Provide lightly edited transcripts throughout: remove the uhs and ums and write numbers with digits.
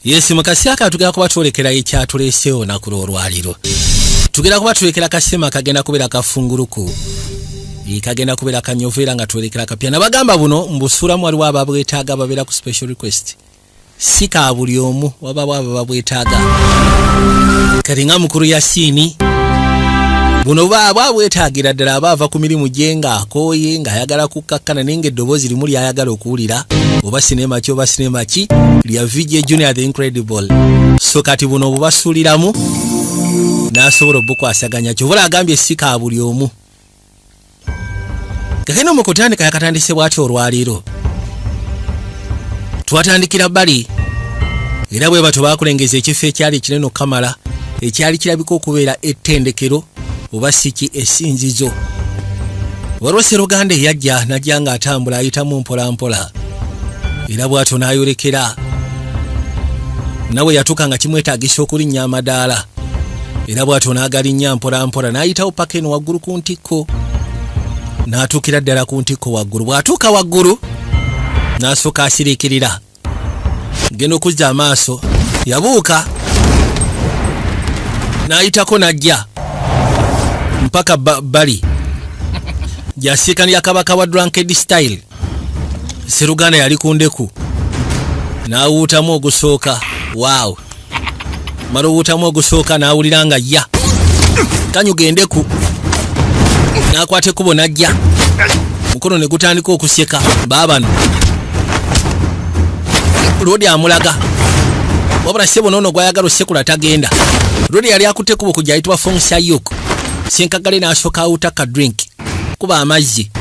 Yes mukasiaka tugera kuba twolekera ekyatuleseewo nakulo olwaliro. Tugera kuba tulekera kasema kagenda kubera kafunguluku. Kagenda kubera kanyovera nga twolekera kapya. Nabagamba buno mbusura mu waliwo ababwetaaga babera ku special request. Sika buli omu waba babwetaaga. Kati nga mukuru Yasini buno bwetaagira ddala abava ku mirimu gyenga akooye nga ayagala kukakkana ninga eddoboozi limu lyayagala okuwulira oba sinema ki oba sinema ki lya VJ Junior the Incredible. So kati buno bubasuuliramu n'asobola obukwasaganya kyobula agambye sika buli omu. Kakeno mu kutandika yakatandise bw'atyo olwaliro. Twatandikira bali era bwe batyo baakulengeza ekifo ekyali kinene okamala ekyali kirabika okubeera ettendekero oba siki esinzizo. Walwose Uganda yajja najja nga atambula ayitamu mpola mpola era bw'atyo n'ayolekera nawe yatuuka nga kimwetaagisa okulinnya amadaala era bw'atyo n'agalinnya mpola mpola n'ayitawo paka eno waggulu ku ntikko n'atuukira ddala ku ntikko waggulu. Bw'atuuka waggulu n'asooka asiriikirira genda okuzza amaaso yabuuka n'ayitako najja mpaka bali jasikanira kabaka wa drunkard style. Seruganda yali ku ndeku n'awuutamu ogusooka. Wow, mara owuutamu ogusooka n'awulira nga ya kanyuga endeku n'akwata ekkubo najja mukono ne gutandika okuseka baabano Rodi amulaga wabula sebo nono gwayagala osekula tagenda. Rodi yali akutte kubo kujja ayitibwa Fongsa Yok senkagale n'asooka awuuta ka drink kuba amazzi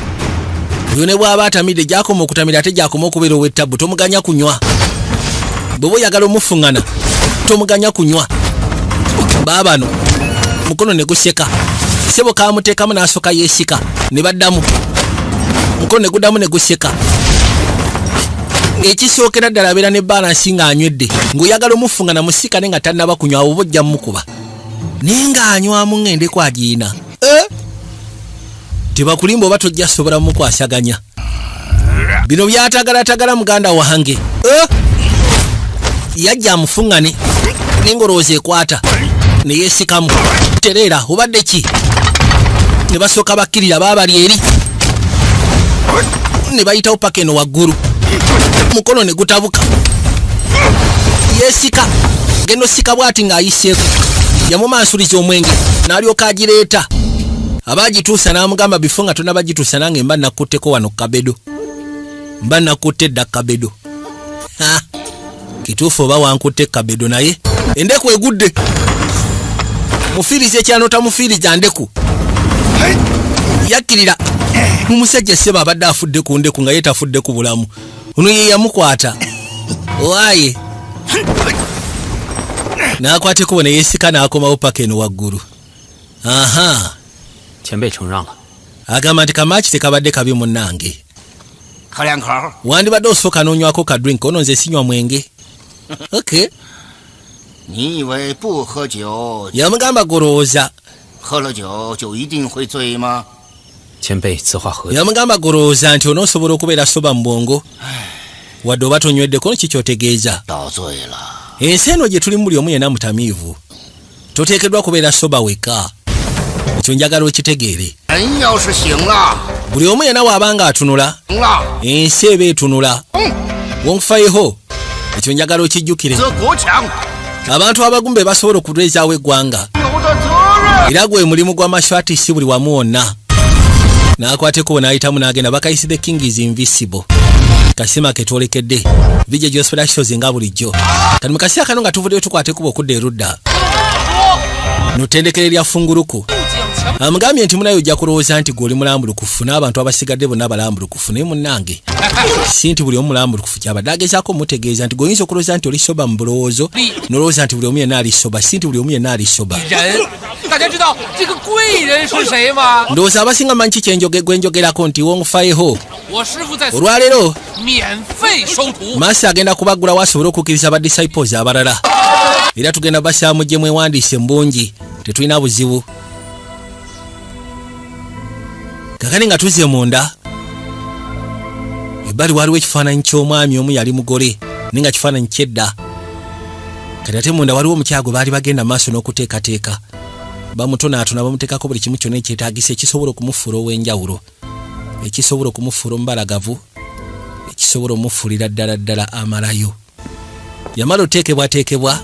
oyo ne bw'aba atamidde gyakoma okutamira ate gyakoma okubeera ow'ettabu tomuganya kunywa. Bw'oba oyagala omufuŋŋana tomuganya kunywa. Baabano mukono ne guseka sebo kaamuteekamu n'asooka yeesika ne baddamu mukono ne guddamu ne guseka. Ekisookera ddala abeera ne balansi ng'anywedde ng'oyagala omufuŋŋana musikane nga tannaba kunywa oba ojja mmukuba naye ng'anywamu ng'endeku agiina. Tebakulimba oba tojja sobola mukwasaganya. Bino byatagalatagala muganda wange. Yajja amufuŋŋane n'engoloozi ekwata ne yeesikamu tereera obadde ki ne basooka bakkirira baabali eri ne bayitawo paka eno waggulu mukono ne gutabuka yeesika gendo sika bw'ati ng'ayiseeko yamumansuliza omwenge n'alyoka agireeta abaagituusa n'amugamba bifo nga tonabagituusa nange mba nakutteko wano kabedo mba nakutte dda kabedo. Kituufu oba wankutte kabedo naye endeku egudde mufiiriza ekyano tamufiiriza ndeku yakkirira mumusajja seba abadde afudde ku ndeku nga yeetafudde ku bulamu ono ye yamukwata waaye n'akwateko bone yeesika n'akomawo paka eno waggulu. Agamba nti kamaaki tekabadde kabi munnange wandibadde osooka n'onywako ka drink ono nze sinywa mwenge. Okay. Yamugamba golowooza yamugamba golowooza nti onoosobola okubeera soba mu bwongo wadde oba tonyweddeko kikyotegeeza. Ensi eno gye tuli buli omu yenna mutamiivu toteekeddwa kubeera soba weka ekyo njagala okitegeere. Buli omu yenna waabanga atunula ensi eba etunula wonkufayeho ekyo njagala okijjukire. Abantu abagumbe basobola okulwezaawo eggwanga era gwe mulimu gw'amashwatisi buli wamu wonna. N'akwateko n'ayitamu n'agenda bakayisi the king is invisible kasima ketwolekedde VJ Gospel shows nga bulijjo. Kati mukasiya kano nga tuvuddeyo tukwate kuba okudda erudda notendekere lya funguluku amugambye nti munayo ojja kulowooza nti gw'oli mulambulukufu n'abantu abasigadde bonna balambulukufu naye munnange si nti buli omu mulambulukufu kyabadde agezaako mutegeeza nti gweoyinza okulowooza nti oli soba mu bulowoozo nolowooza nti buli omu yenna ali soba si nti buli omu yenna ali soba. Ndowooza abasinga manyi ki gwenjogerako nti wongufayeho olwaleero Maasi agenda kubaggula wasobole okukkiriza ba disciples abalala era tugenda basaamu gye mwewandiise mbungi tetulina buzibu. Kakani nga tuzze munda ebbali waliwo ekifaananyi ky'omwami omu yali mugole ninga kifaananyi kyedda kati ate munda waliwo omukyago baali bagenda maaso n'okuteekateeka bamutonaatona bamuteekako buli kimu kyonna ekyetaagisa ekisobola okumufuula ow'enjawulo ekisobola okumufuula omubalagavu ekisobola omufuulira ddala amalayo yamala oteekebwateekebwa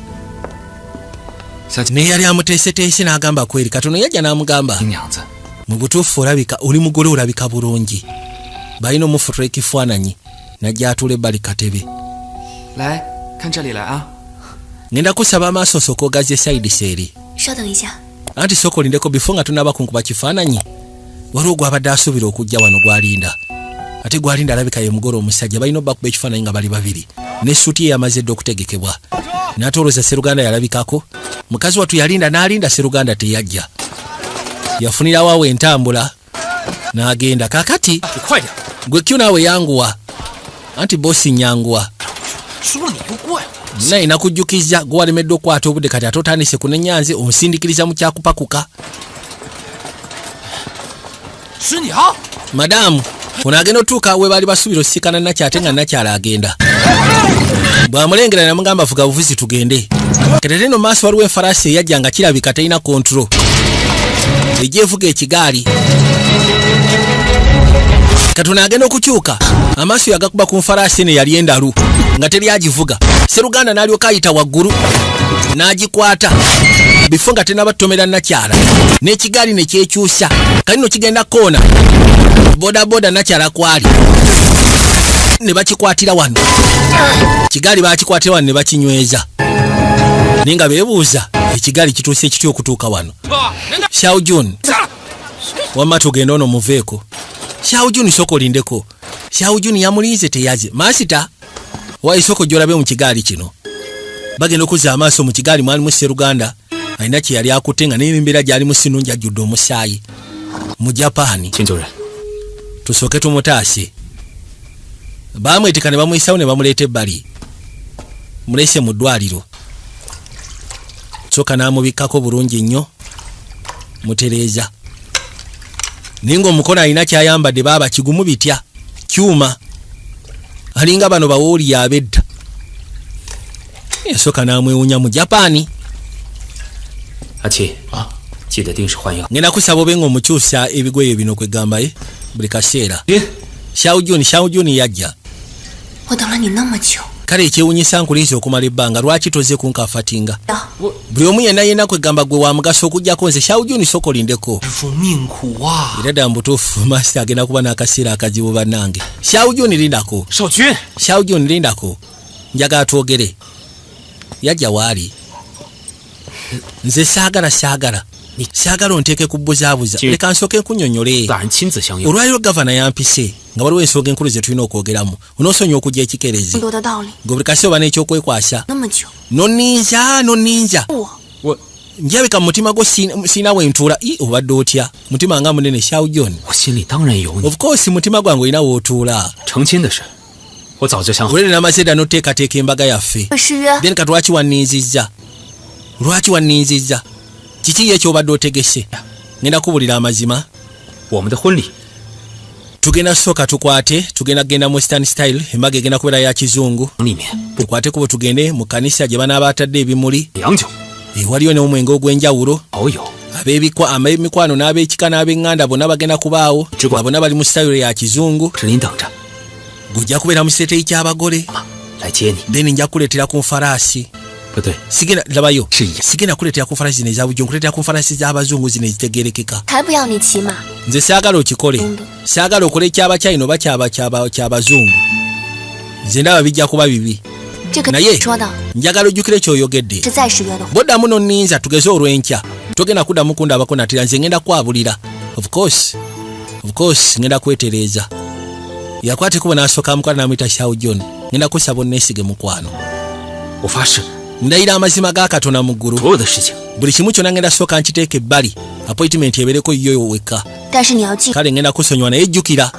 naye yali amuteeseteese n'agamba kweri katono yajja n'amugamba mu butuufu olabika oli mugole olabika bulungi balina omufutula ekifaananyi najja atuula ebbali katebe ngenda kusaba amaaso nsooka ogaze sayidi seeri anti sooka olindeko bifo nga tunaba kunkuba kifaananyi waliwo gwabadde asuubira okujja wano gwalinda ate gwalinda alabika ye mugole omusajja balina obbakuba ekifaananyi nga bali babiri n'essuuti ye yamaze dde okutegekebwa n'atolooza Sseruganda yalabikako mukazi watu yalinda n'alinda Sseruganda teyajja yafunirawo awo entambula n'agenda kakati gwe kyo naawe yanguwa anti boosi nyanguwa naye nakujjukiza gwe walemedde okwata obudde kati ate otandise kunenyanze omusindikiriza mu kyakupakuka madamu ono agenda otuuka we baali basuubira osikana nakyate nga nakyala agenda bw'amulengera namugamba vuga buvuzi tugende kati eno maaso waliwo enfalaasi eyajja nga kirabika terina kontro ejja evuga ekigaali katono agenda okukyuka amaaso yagakuba ku nfalaasi eno yali endalu nga teri agivuga Sseruganda n'alyoka ayita waggulu n'agikwata bifo nga tenabatomera nakyala n'ekigaali ne kyekyusa kalino kigenda koona bodaboda nakyala kwali ne bakikwatira wano kigaali bakikwatira wano ne bakinyweza naye nga beebuuza ekigaali kituuse ekitya okutuuka wano Xiao Jun wamma tugenda ono muveeko Xiao Jun sooka olindeko Xiao Jun yamulinze teyaze maasita wayi sooka gy'olabe mu kigaali kino bagenda okuzza amaaso mu kigaali mwalimu Sseruganda alina kye yali akutte nga n'embeera gy'alimu sinungi ajjudde omusaayi mu Japaani tusooke tumutaase baamwetika ne bamuyisawo ne bamuleeta ebbali mulese mu ddwaliro sooka n'amubikkako bulungi nnyo mutereeza naye ng'omukono alina kyayambadde baaba kigumu bitya kyuma alinga bano bawooli yabedda yasooka n'amwewunya mu Japaani ngenda kusaba obe ng'omukyusa ebigoye bino kwegamba buli kaseera Xiao Jun yajja kale ekyewunyisa nkuliiza okumala ebbanga lwaki toze kunkafatinga buli omu yenna kwegamba gwe wa mugaso okugjako nze Xiao Jun sooka olindeko era ddala mubutuufu maasita agenda kuba n'akaseera akazibu bannange Xiao Jun lindako njagala twogere yajja waali nze saagala onteeke ku buzaabuza leka nsooke nkunnyonnyole olwaliro gavana yampise nga waliwo ensonga enkulu ze tulina okwogeramu onoosonyiwa okujja ekikerezi gwe buli kasi oba n'ekyokwekwasa nonninza njabika mu mutima gwo siina wentuula obadde otya mutima nga munene Xiao Jun of course mutima gwange olina wootuula olere namaze dda n'oteekateeka embaga yaffe then kati lwaki wanninzizza kiki ekyobadde otegese ngenda kubulira amazima tugenda sooka tukwate tugenda kugenda mu Western style embaga egenda kubeera ya kizungu tukwate kubo tugende mu kanisa gye banaaba atadde ebimuli waliyo n'omwenge ogw'enjawulo ab'emikwano n'ab'ekika n'ab'eŋŋanda bonna bagenda kubaawo nga bonna bali mu style ya kizungu gujja kubeera mu kiteeteeyi ky'abagole then nja kuleetera ku nfalaasi sigenda kuleetera ku nfalaasi zino ezabujjo nkuleetera ku nfalaasi z'abazungu zino ezitegerekeka nze saagala okikole saagala okole ekyabakyayina oba kyabazungu nze ndaba bijja kuba bibi naye njagala ojjukire kyoyogedde boddamu nonninza tugeze olw'enkya togenda kuddamu kundabako natira nze ngenda kwabulira of course ngenda kwetereeza yakwate kuba n'asooka mukwano n'amuyita Xiao Jun ngenda kusaba onneesige mukwano ndayira amazima ga Katonda mu ggulu buli kimu kyonna ngenda sooka nkiteeka ebbali appointment ebeereko yo wekka kale ngenda kusonyiwa naye jjukira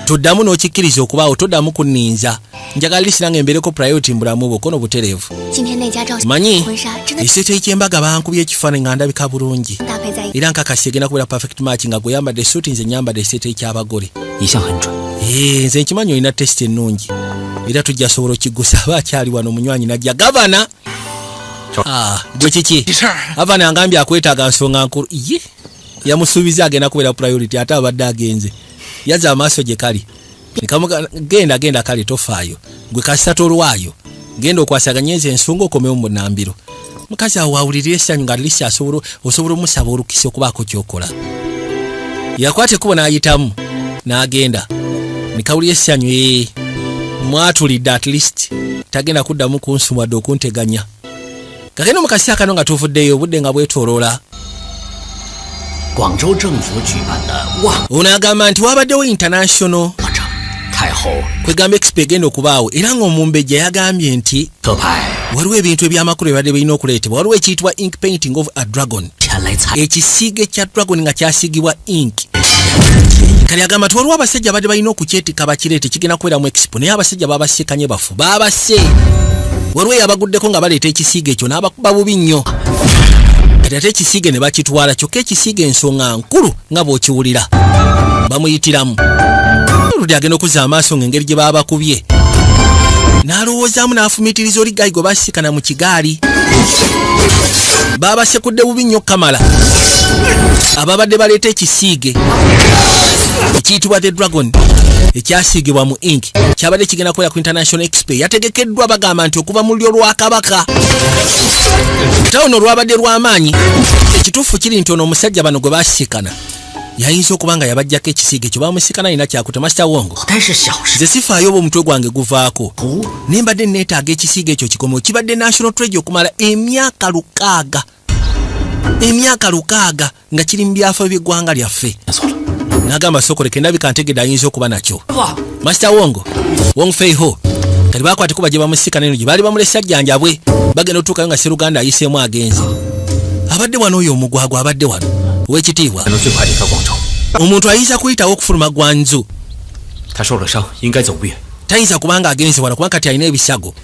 toddamu n'okikkiriza okubaawo toddamu kunninza njagala lisira nga embeereko priority mu bulamu bwo kono butereevu manyi ekiteeteeyi ky'embaga bankubye ekifaananyi nga ndabika bulungi era nkakasi egenda kubeera perfect match nga gwe yambadde essuuti nze nyambadde ekiteeteeyi ky'abagole nze nkimanyi olina test ennungi era tujja sobola okiggusa aba akyali wano munywanyi najja gavana gwe kiki avana angambye akwetaaga nsonga nkulu ye yamusuubiza agenda kubeera priority ate abadde agenze yazza amaaso gye kali genda kale tofaayo gwe kasita tolwayo genda okwasaganya ezo ensonga okomewo mu nnambiro mukazi awo awulirira essanyu nga lisi osobola omusaba olukisa okubaako kyokola yakwata ekkubo n'ayitamu n'agenda nikawulira essanyu mwatulidde at least tagenda kuddamu kunsumwadde okunteganya kagenda mu kaseera kano nga tuvuddeyo obudde nga bwetooloola ono agamba nti wabaddewo international kwegamba expo egenda okubaawo era ng'omumbejja yagambye nti waliwo ebintu ebyamakulu ebadde birina okuleetebwa waliwo ekiyitibwa ink painting of a dragon ekisiige kya dragon nga kyasiigibwa ink kali agamba nti waliwo abasajja badde balina okukyetika bakireete kigenda kubeera mu expo naye abasajja babasekanye bafu baabase waliwo yabaguddeko nga baleeta ekisiige ekyo n'abakuba bubi nnyo kati ate ekisiige ne bakitwala kyokka ekisiige ensonga nkulu nga bw'okiwulira bamuyitiramu oludde agenda okuzza amaaso ng'engeri gye baba bakubye n'alowoozaamu n'afumiitiriza oli gayi gwe basikana mu kigaali baabasekudde bubi nnyo kamala ababadde baleeta ekisiige ekiyitibwa the dragon ekyasiigibwa mu ink kyabadde kigenda kubeera ku international expo yategekeddwa bagamba nti okuva mu lyo lwa kabaka tawuno olwabadde lw'amaanyi ekituufu kiri nti ono omusajja bano gwe basikana yayinza okuba nga yabajjako ekisiige kyo bamusikana alina kyakuta Master Wongo nze sifaayo oba omutwe gwange guvaako naye mbadde neetaaga ekisiige ekyo kikomewo kibadde national treasure okumala emyaka 6 nga kiri mu byafo by'eggwanga lyaffe n'agamba sokoleke ndabika ntegedde ayinza okuba nakyo Master Wongo Wong Fei Ho kati bakwate kuba gye bamusikana eno gye baali bamulesajjanjabwe bagenda otuukayo nga Sseruganda ayiseemu agenze abadde wano oyo omugwagwa abadde wano ow'ekitiibwa omuntu ayinza kuyitawo okufuluma gwanzu tayinza kubanga agenze wano kubanga kati alina ebisago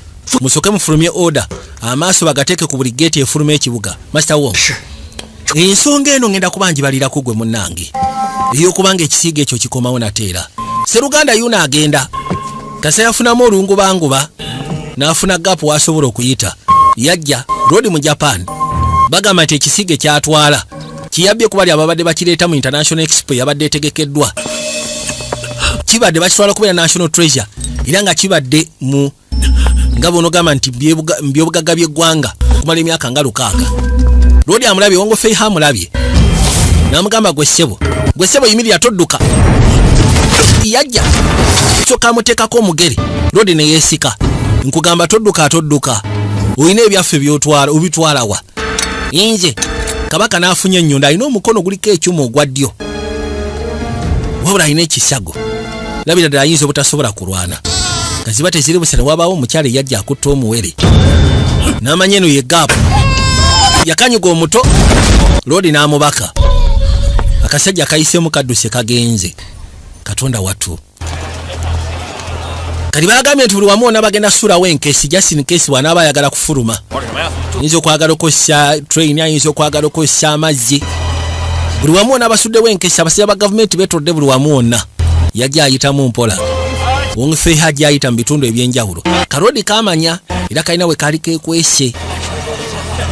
musooke mufulumye order amaaso bagateeke ku buli geeti efuluma ekibuga Master Wong ensonga eno ngenda kuba ngibalirako gwe munnange ey'okubanga ekisiige ekyo kikomawo nateera Sseruganda yuno agenda kasa yafunamu olungubanguba n'afuna gaapu w'asobola okuyita yajja rodi mu Japan bagamba nti ekisiige kyatwala kiyabbye kuba li ababadde bakireeta mu international expo yabadde etegekeddwa kibadde bakitwala kubeera national treasure era nga kibadde mu nga bonogamba nti byobugagga by'eggwanga okumala emyaka nga 6 rodi amulabye Wongo Fei Ho amulabye n'amugamba gwe ssebo yimirira todduka yajja kyokka amuteekako omugere rodi ne yeesika nkugamba todduka olina ebyaffe by'otwala obitwala wa nze kabaka n'afunye ennyundo alina omukono guliko ekyuma ogwa ddyo wabula alina ekisago labira ddala ayinza obutasobola kulwana kaziba teziri busana wabaawo omukyala eyajja akutta omuwere n'amanya eno ye gaapu yakanyuga omuto loodi n'amubaka akasajja kayiseemu kadduse kagenze Katonda watu kali bagambye nti buli wamu wonna bagenda ssuulawo enkesi just in case bw'anaaba ayagala kufuluma ayinza okwagala okukozesa train ayinza okwagala okukozesa amazzi buli wamu wonna abasuddewo enkesi abasajja ba gavumenti beetolodde buli wamu wonna yajja ayitamu mpola Wong Fei Ho ajja ayita mu bitundu ebyenjawulo kalodi kamanya era kalina we kaali kekwese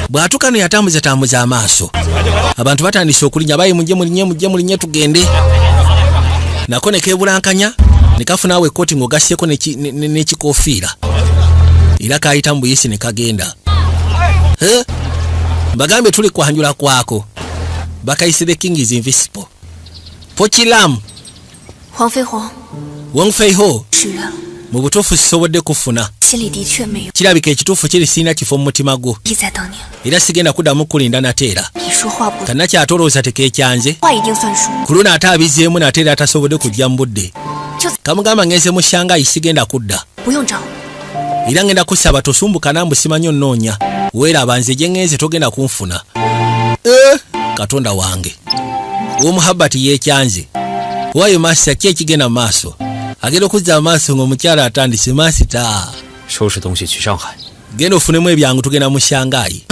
bw'atuuka no yatambuza amaaso abantu batandise okulinya bayi mujje mulinye tugende nako ne keebulankanya ne kafunaawo ekkooti ng'ogasseko n'ekikoofiira era kaayita mu buyisi ne kagenda mbagambye tuli kwanjula kwako bakayise the king is invisible Pochilam Wong Fei Ho mu butuufu sisobodde kufuna kirabika ekituufu kiri sirina kifo mu mutima gwo era sigenda kuddamu kulinda nateera kannakyatolooza tekeekyanze ku luno ate abizeemu nateera atasobodde kujja mu budde kamugamba ngenze mu Shanghai sigenda kudda era ngenda kusaba tosumbuka nambu simanyi onnoonya weeraba nze gye ngenze togenda kunfuna Katonda wange w'omuhabbati yeekyanze waayo maasa ki ekigenda mu maaso agenda okuzza amaaso ng'omukyala atandise maasita genda ofunemu ebyangu tugenda mu Shanghai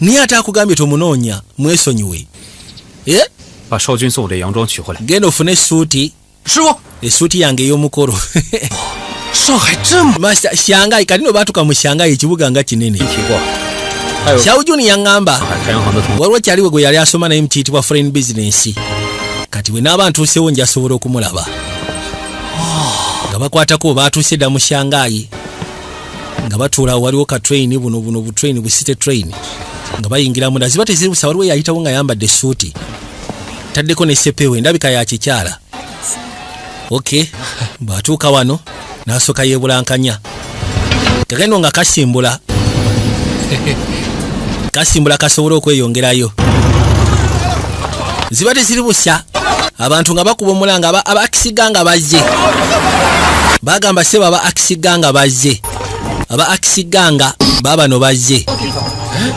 naye ate akugambye tomunoonya mwesonyiwe genda ofune essuuti yange ey'omukolo Master Shanghai kati no baatuka mu Shanghai ekibuga nga kinene Xiao Juni yaŋŋamba waliwo kyaliwe gwe yali asoma naye mukiyitibwa foreign business kati bwe naaba ntuusewo njasobola okumulaba nga bakwatako we baatuuse dda mu Shanghai nga batuula waliwo ka train buno butrain busite train nga bayingira munda ziba tezibusa waliwo yayitawo nga yambadde suuti taddeko ne sepewe ndabika ya kikyala. Okay, bwatuuka wano n'asooka yeebulankanya kagendo nga kasimbula kasobola okweyongerayo ziba teziri busa abantu nga bakuba omulanga abakisiga nga bazze bagamba seba abakisiga nga bazze abakisiga nga babano bazze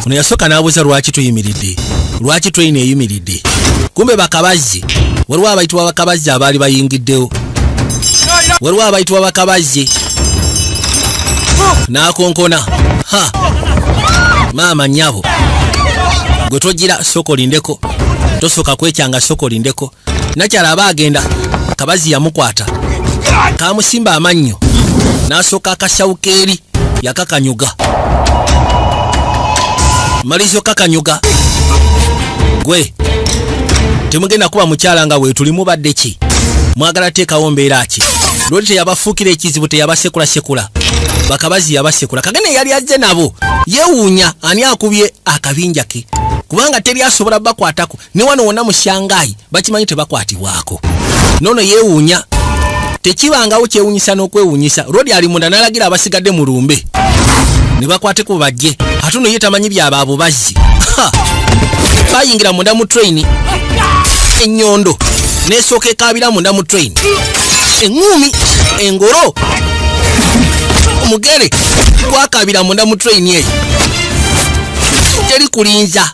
ono yasooka n'abuuza lwaki tuyimiridde lwaki train eyimiridde kumbe bakabazze waliwo abayitibwa bakabazze abaali bayingiddewo waliwo abayitibwa bakabazze n'akonkona maama nnyabo gwe togira sooka olindeko tosooka kwekyanga sooka olindeko nakyala aba agenda kabazi yamukwata kamusimba amannyo n'asooka akasawuka eri yakakanyuga malizo kakanyuga gwe temugenda kuba mukyala nga weetuli mubadde ki mwagala teekawo mbeera ki lwoti teyabafuukira ekizibu teyabasekula bakabazi yabasekula kagene yali azze nabo yeewuunya ani akubye akabinja ke kubanga teri asobola bakwatako ne wano wonna mu Shanghai bakimanyi tebakwatibwako nono yeewuunya tekibangawo kyewuunyisa n'okwewuunyisa lwodi ali munda n'alagira abasigadde mu lumbe ne bakwateko bajje ate no ye tamanyi byaba abo bazzi bayingira munda mu train ennyondo n'esooka ekaabira munda mu train eŋŋumi engoro omugere gwakaabira munda mu train eyo teri kulinza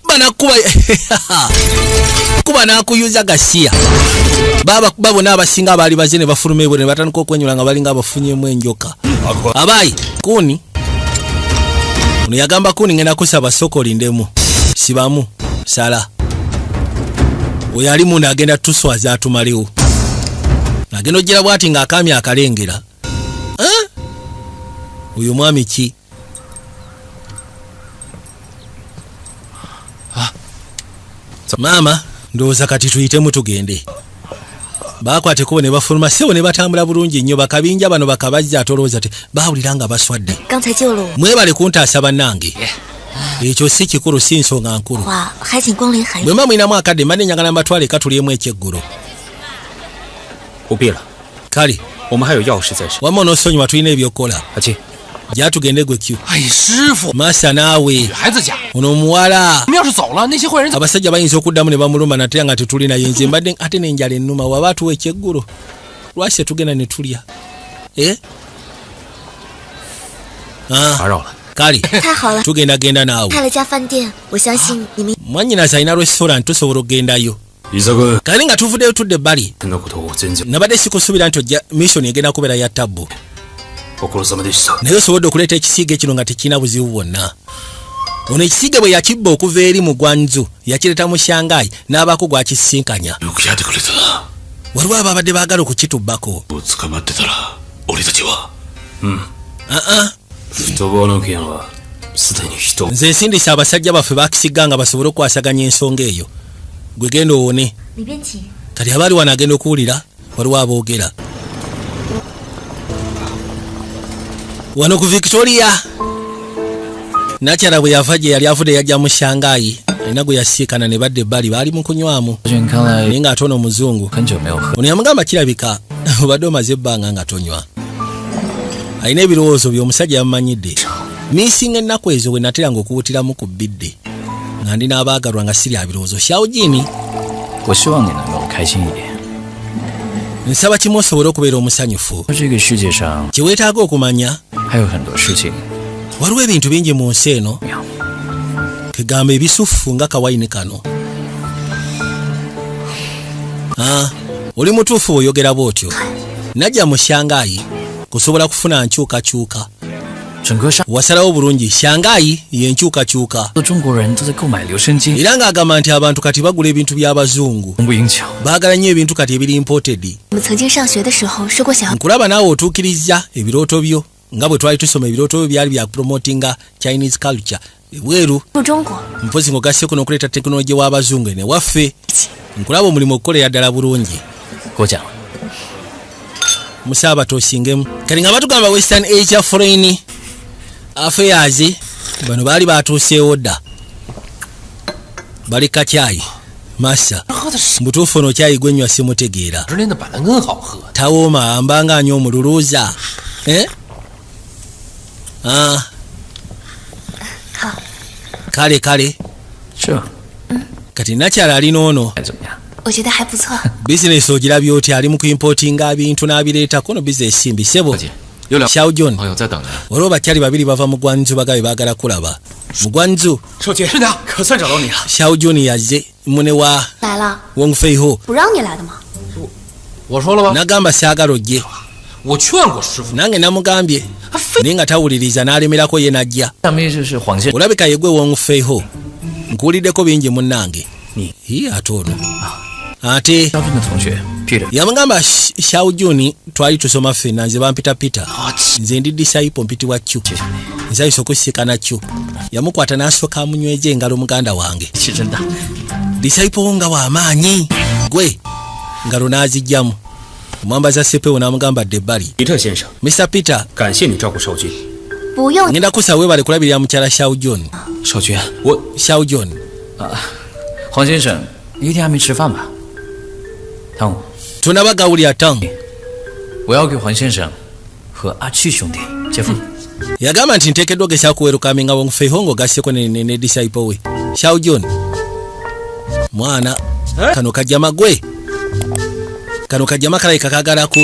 banakuba kuba nakuyuza gasiya babona abasinga abaali baze ne bafuluma ebwe ne batandika okwenyula nga balinga abafunyemu enjoka abayi kuni ono yagamba kuni ngenda kusaba sooka olindemu sibamu sala oyo ali munda agenda tuswaza atumalewo agenda ogira bwati ng'akaami akalengera oyo mwami ki maama ndowooza kati tuyitemu tugende bakwateko ne bafuluma sebo ne batambula bulungi nnyo bakabinja bano bakabajja atolowooza te bawulira nga baswadde mwebale kuntaasa bannange ekyo si kikulu si nsonga nkulu bwe mba mwinamu akadde mba nenyagala mbatwale katulyemu ekyeggulo kale wamma onoosonyiwa tulina ebyokukola gyatugende gwe kyu masa naawe ono omuwala abasajja bayinza okuddamu ne bamuluma natera nga tetulina yenze mbadde ate nenjala ennuma waba atuwa ekyeggulo lwaki tugenda ne tulya kale tugendagenda naawe mwannyinaze alina restaurant tusobola okugendayo kale nga tuvuddeyo tudde ebbali nabadde sikusuubira nti ojja mission egenda kubeera ya tabbu naye osobodde okuleeta ekisiige kino nga tekirina buzibu bwonna ono ekisiige bwe yakibba okuva eri mu Gwanzu yakireeta mu Shanghai n'abaako gwakisisinkanya waliwo ababadde baagala okukitubbako nze nsindisa abasajja baffe bakisiga nga basobole okwasaganya ensonga eyo gwe genda owone kati abaali wano agenda okuwulira waliwo aboogera wano ku Victoria nakyala bwe yava gye yali avudde yajja mu Shanghai alina gwe yasiikana ne badde ebbali baali mu kunywamu naye ng'ate ono muzungu ono yamugamba kirabika obadde omaze ebbanga nga tonywa alina ebirowoozo by'omusajja yamumanyidde miisinga ennaku ezo bwe nateranga okuwutiramu ku bbidde nga ndi n'abaagalwa nga siri abirowoozo Xiao Jini nsaba kimu osobole okubeera omusanyufu kye weetaaga okumanya waliwo ebintu bingi mu nsi eno kegamba ebisufu nga kawayini kano oli mutuufu bw'oyogera bw'otyo najja mu Shanghai kusobola kufuna nkyukakyuka wasalawo bulungi Shanghai yenkyukakyuka era ng'agamba nti abantu kati bagula ebintu by'abazungu baagala nnyo ebintu kati ebiri imported nkulaba naawe otuukiriza ebirooto byo nga bwe twali tusoma ebirooto byo byali bya promotinga Chinese culture ebweru mpozi ng'ogasseko n'okuleeta tekinologiya w'abazungu ene waffe nkulaba omulimu okukolera ddala bulungi musaaba tosingemu kati nga batugamba Western Asia Foreign Affairs bano baali batuuseewo dda bali kacyayi masa mbutuufu ono kyayi gwenywa simutegeera tawooma ambanga anywa omululuuza kale kati nakyala alina ono bizinesi ogirabye oti ali mu kuimpotinga bintu n'abireetako no bizinesi mbi sebo Xiao John olwo bakyali babiri bava mu Gwanzu bagabe baagala kulaba mu Gwanzu Xiao John yazze mune wa Wong Feiho nagamba saagala ojje nange namugambye naye nga tawuliriza n'alemerako ye najja olabika yegwe Wong Feiho nkuwuliddeko bingi munnange ate ono ate yamugamba Xiao John twali tusoma ffenna nze bampita Peter nze ndi disciple mpitibwa Q nzayisa okusikana Q yamukwata n'asooka amunyweza engalo muganda wange disciple nga w'amaanyi gwe ngalo n'azijjamu omwambaza sepewo n'amugamba Debbali Mr. Peter ngenda kusa weebale kulabirira mukyala Xiao John Xiao John 黄先生一定还没吃饭吧？汤武， tunabagawulira Tang 我要给黄先生和阿去兄弟接风。 yagamba nti nteekeddwa ogesa kuwerukaminga Wong Feiho ng'ogasseko ne disciple we Xiao John mwana kano kajjama gwe kano kajjama kalabika kagalako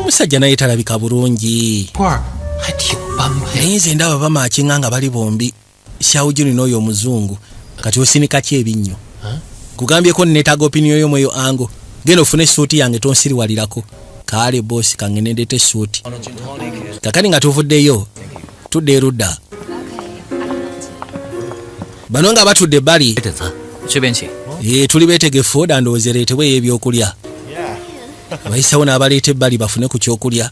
omusajja naye talabika bulungi naye nze ndaba bamaakinga nga bali bombi Xiao John n'oyo omuzungu kati osinika ki ebinnyo kugambyeko neetaaga opinion yo mweyo ango genda ofune suuti yange tonsiriwalirako kaale bosi kangende ndeete suuti kakani nga tuvuddeyo tudde erudda bano nga batudde ebbali tuli beetegefu oda ndowooza ereetebweyo ebyokulya abayisawo n'abaleeta ebbali bafune ku kyokulya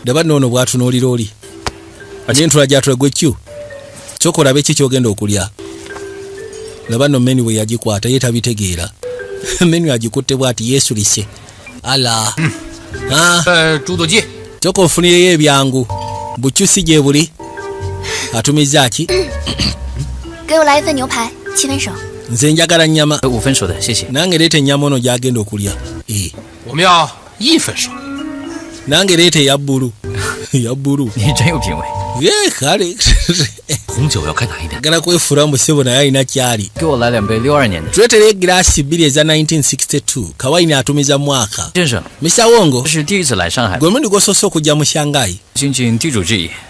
daba noono bwatunuulira oli n'entula gyatula gwe Q kyokola be ki kyogenda okulya laba no menu bwe yagikwata ye tabitegeera menu agikutte bw'ati yeesulise ala kyoko ofunireyo ebyangu bukyusi gye buli atumiza ki nze njagala nnyama nange leeta ennyama ono gy'agenda okulya nange leeta eya bbulu eya bbulu kale gala kwefuula musebo naye alina kyali tuleetera egiraasi bbiri eza 1962 kawaini atumiza mwaka Mr. Wongo gwe mundi gwosoose okujja mu Shanghai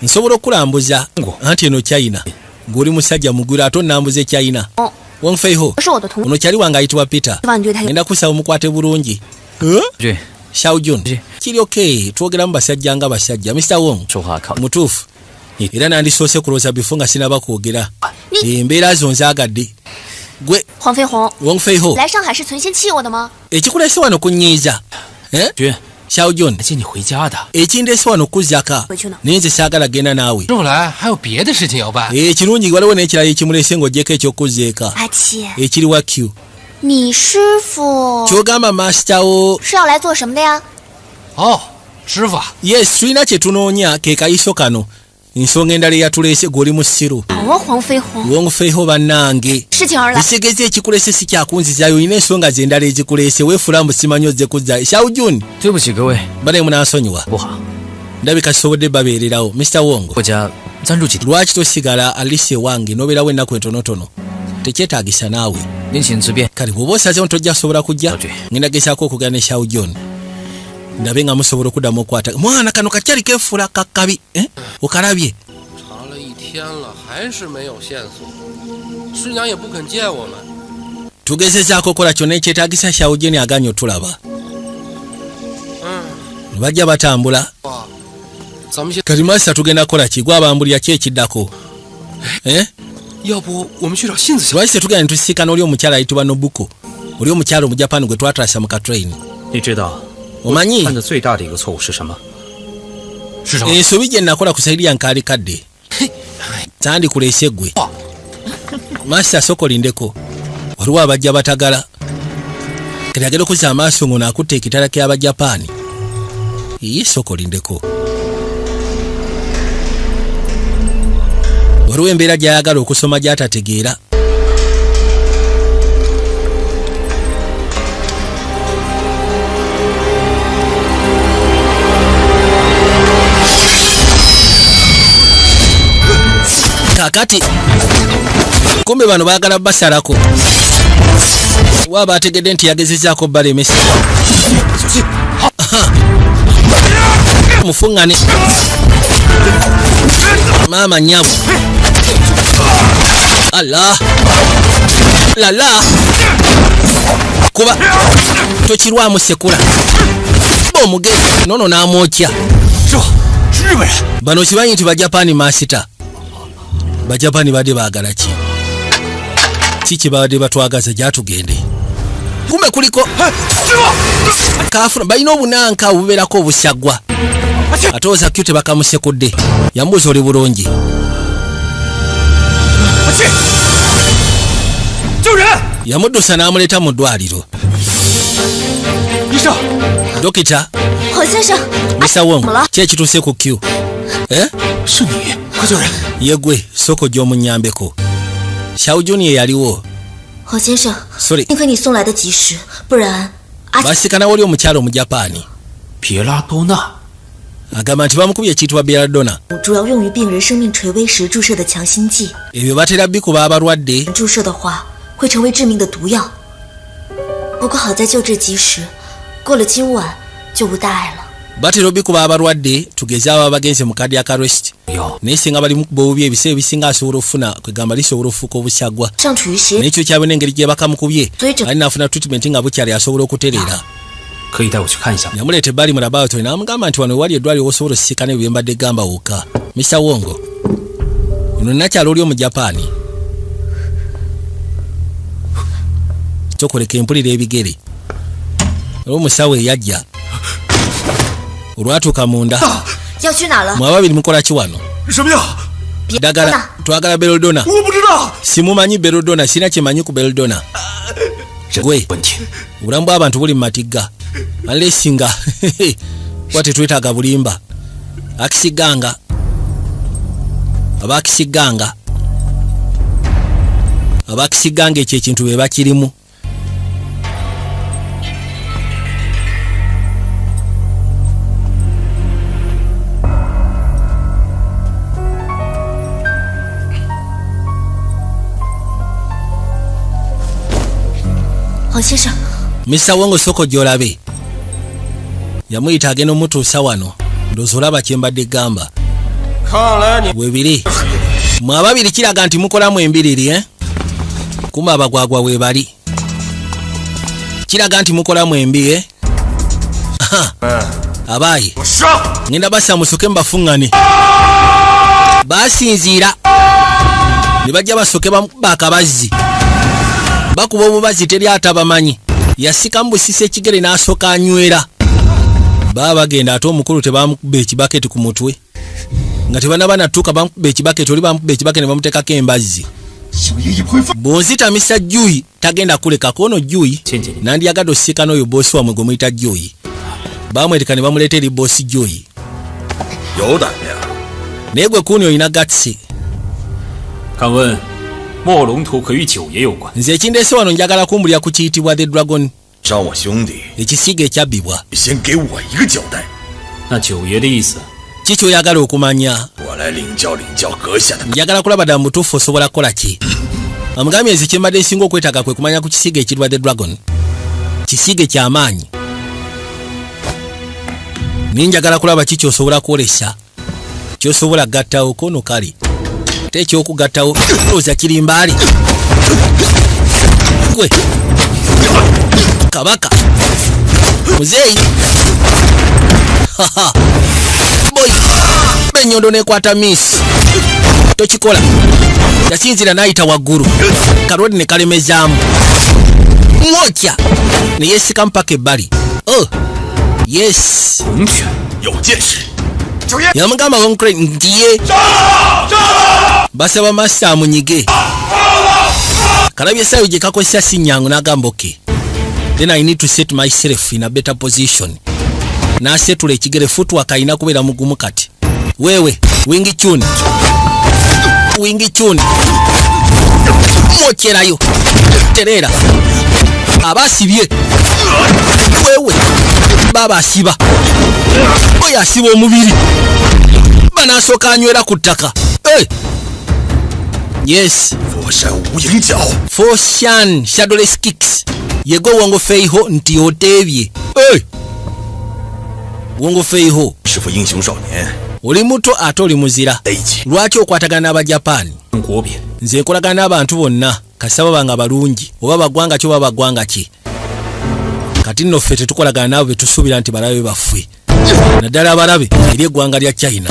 nsobola okulambuza anti eno China ng'oli musajja mugwira ate onnambuza China Wong Feiho ono kyali wange ayitibwa Peter ngenda kusaba omukwate bulungi Xiao John kiri okay twogeramu basajja nga basajja Mr. Wong mutuufu era nandisoose kulowooza bifo nga sinaba kwogera embeera zo nzaagadde gwe Wong Feiho ekikuleese wano kunyiiza Xiao John ekindeese wano kuzzaka naye nze saagala genda naawe ekirungi waliwo n'ekirala ekimuleese ng'ogyeko ekyokuzza eka ekiri wa Q kyogamba masitawo yes tulina kye tunoonya ke kayiso kano ensonga endala eyatuleese gw'oli mu ssiru Wong Feiho bannange ekitegeeza ekikuleese si kyakunzizaayo olina ensonga ze endala ezikuleese weefula mbu simanyi ozze kuzza Xiao John balemu nansonyiwa ndabika kisobodde babeererawo Mr. Wongo lwaki tosigala alisi ewange n'obeerawo ennaku entonotono tekyetaagisa naawe kale bw'oba osazeewo tojja kusobola kujja ngenda gezaako okugana ne Xiao John ndabe nga musobola okuddamu okwata mwana kano kakyali keefuula kakkabi okalabye tugezezaako okukola kyonna ekyetaagisa Xiao John aganye otulaba ne bajja batambula kati masita tugenda kukola ki gwe abambulira ki ekiddako lwaki tetugenda ne tusisinkana oli omukyala ayitibwa Nobuko oli omukyala omujapani gwe twatasa mu katrain omanyi ensobi gye nakola ku saidi yankaali kadde sandi kulese gwe Master soko lindeko waliwo abajja batagala kiragero kuza amaaso ngono akutte ekitala ky'Abajapani soko lindeko waliwo embeera gy'ayagala okusoma gy'atategeera kakati kumbe bano baagala basalako waba ategedde nti yagezezaako balemesa mufungane maama nyavu Allah lala kuba tokirwamu sekula omugezi nono n'amwokya bano kimanyi nti Bajapani masita Bajapani badde baagala ki kiki badde batwagaza gyatugende kumbe kuliko kafuna balina obunanka obubeerako obusagwa atooza kyo tebakamusekudde yambuuza oli bulungi yamuddusa n'amuleeta mu ddwaliro dokita Mr. Wong ki ekituuse ku Q yegwe soko gy'omunyambeko Xiao Junior yaliwo 何先生 Sorry 幸亏你送来的及时，不然 basikana wali omukyalo mu Japani 别拉多纳 agamba nti bamukubye ekiyitibwa Belladonna 主要用于病人生命垂危时注射的强心剂， ebyo batera bikuba abalwadde 注射的话会成为致命的毒药。不过好在救治及时，过了今晚就无大碍了。 batera bikuba abalwadde tugeze abo abagenze mu cardiac arrest naye singa bali mukuba obubi ebiseera ebisinga asobola ofuna kwegamba lisobola ofuuka obusagwa 尚处于协 n'ekyo kyabwe n'engeri gye bakamukubye 所以整 ali naafuna treatment nga bukyali asobola okutereera 可以带我去看一下吗？ yamuleeta ebbali mu laboratory n'amugamba nti wano wali eddwaliro osobola osisinkana ebyo mbadde gamba wokka Mr. Wongo ono nakyalo oli omu Japani tokoleka empulira ebigere olw'omusawo eyajja olwatuuka munda 要去哪了？ mwe ababiri mukola ki wano 什么呀？ ddagala twagala Belladonna 我不知道。 simumanyi Belladonna sina kyemanyi ku Belladonna 人 gwe 问题 obulamu bw'abantu buli mu matigga alesinga kuba tetwetaaga bulimba akisiganga abaakisiganga ekyo ekintu be bakirimu黄先生， Mr. Wongo soko gy'olabe yamuyita agenda omutuusa wano ndowooza olaba kye mbadde gamba 看来你 webiri mwe ababiri kiraga nti mukolamu embiriri kumba abagwagwa we bali kiraga nti mukolamu embi abaayi 我上。 ngenda bassa musoke mbafuŋŋane basinziira ne bajja basoke bamukuba akabazzi bakuba obubazi teri atabamanyi yasikamu busisa ekigere n'asooka anywera baba bagenda ate omukulu tebamukuba ekibaketi ku mutwe nga tebanaba natuuka bamukuba ekibaketi oli bamukuba ekibaketi ne bamuteekako embazzi 小爷爷不会放。 bw'onzita Mr. Jui tagenda kulekako ono Jui 倩姐， nandiyagadde osisinkana oyo boosi wamwe gwe muyita Jui bamweteka ne bamuleeta eri boosi Jui 有胆量。 naye gwe kuuni olina gatsi 敢问墨龙图可与九爷有关？ nze ekindeese wano njagala kumbulira ku kiyitibwa The Dragon 找我兄弟， ekisiige ekyabbibwa 你先给我一个交代， 那九爷的意思， ki kyoyagala okumanya 我来领教阁下的。 njagala kulaba ddala mu butuufu osobola kukola ki amugambye nze kyembadde nsinga okwetaaga kwe kumanya ku kisiige ekirwa The Dragon kisiige ky'amaanyi naye njagala kulaba ki kyosobola kwolesa kyosobola gattawo kono kali ate ekyokugattawo olowooza kirimbaali gwe kabaka muzeeyi boy benyondo nekwata miss tokikola yasinzira n'ayita waggulu kalodi ne kalemezaamu mwokya ne yeesikamu paka ebbali oh yes 龙犬 有见识，九爷。 yamugamba wonkre nti ye basaba masa amunyige. Kalabye sayo gye kakozesa sinyangu n'agamba okay. Then I need to set myself in a better position. N'asetula ekigere footwork alina kubeera mugumu kati. Wewe, Wing Chun. Mokyerayo. Terera. Abasibye. Wewe. Baba asiba. Oyo asiba omubiri. Banasooka anywera ku ttaka. Hey. Yes. Foshan Shadowless Kicks. Yego Wongo Feiho nti otebye. Hey. Wongo Feiho. Oli muto ate oli muzira. Lwaki okwatagana n'Abajapani? Nze nkolagana n'abantu bonna kasaba banga balungi oba bagwanga kyo baba bagwanga ki. Kati nno ffe tetukolagana nabo betusuubira nti balabe baffe. Naddala abalabe eri eggwanga lya China.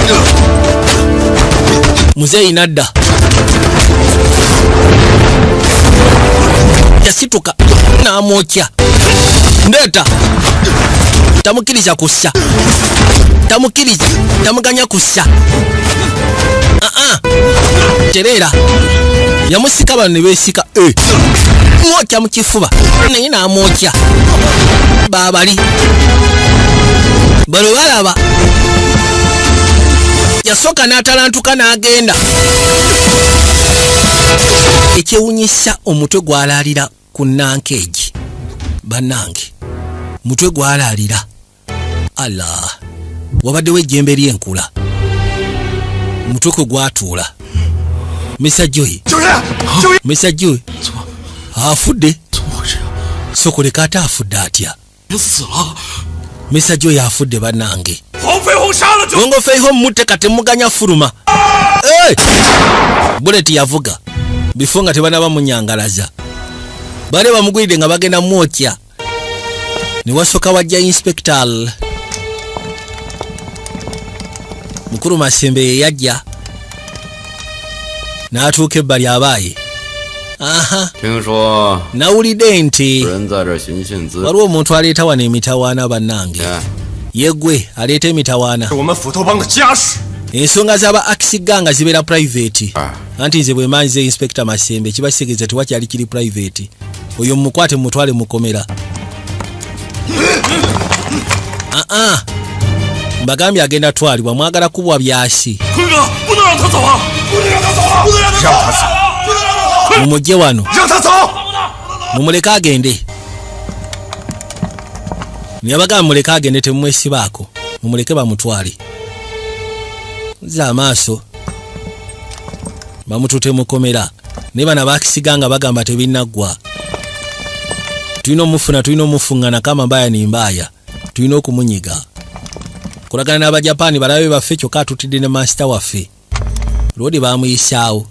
Muzeeyi nadda. Yasituka n'amwokya. Ndeeta. Tamukiriza kussa. Tamukiriza. Tamuganya kussa. Terera. Yamusika bano ne beesika. Mwokya mu kifuba. Naye n'amwokya. Baabali. Bano balaba. Yasooka n'atalantuka n'agenda. Ekyewunyisa omutwe gwalaalira ku nankeegi. Bannange. Mutwe gwalaalira. Allah. Wabaddewo ejjembe ly'enkula. Mutwe kwe gwatuula. Mr. Joy. Afudde. Sokoleka ate afudde atya. Mr. Joy afudde bannange. Wongo Feiho mutte kati muganya fuluma. Bullet yavuga. Before nga tebanaba munyangalaza. Bale bamugwidde nga bagenda mwokya. Ni wasoka wajja inspector. Mukuru Masembe yajja. N'atuuka ebbali abaaye. Nawulidde nti waliwo omuntu aleeta wano emitawaana bannange. Yegwe aleeta emitawaana. Ensonga z'aba Akisiga zibeera private. Anti nze bwe manyize Inspector Masembe kibasegeeza tewakyali kiri private. Oyo mukwate mutwale mukomera. Mbagambye agenda twalibwa mwagala kubwa byasi. Mumujje wano. Mumuleka agende. Nyabagamba muleka agende temwesibaako. Mumuleke bamutwale. Za amaaso. Bamutute mukomera. Ne bana Bakisiga bagamba tebinnaggwa. Tulina omufungana kama mbaya ni mbaya. Tulina okumunyiga. Kulagana n'Abajapani balabe baffe kyokka atutidde ne master waffe. Lodi bamuyisaawo.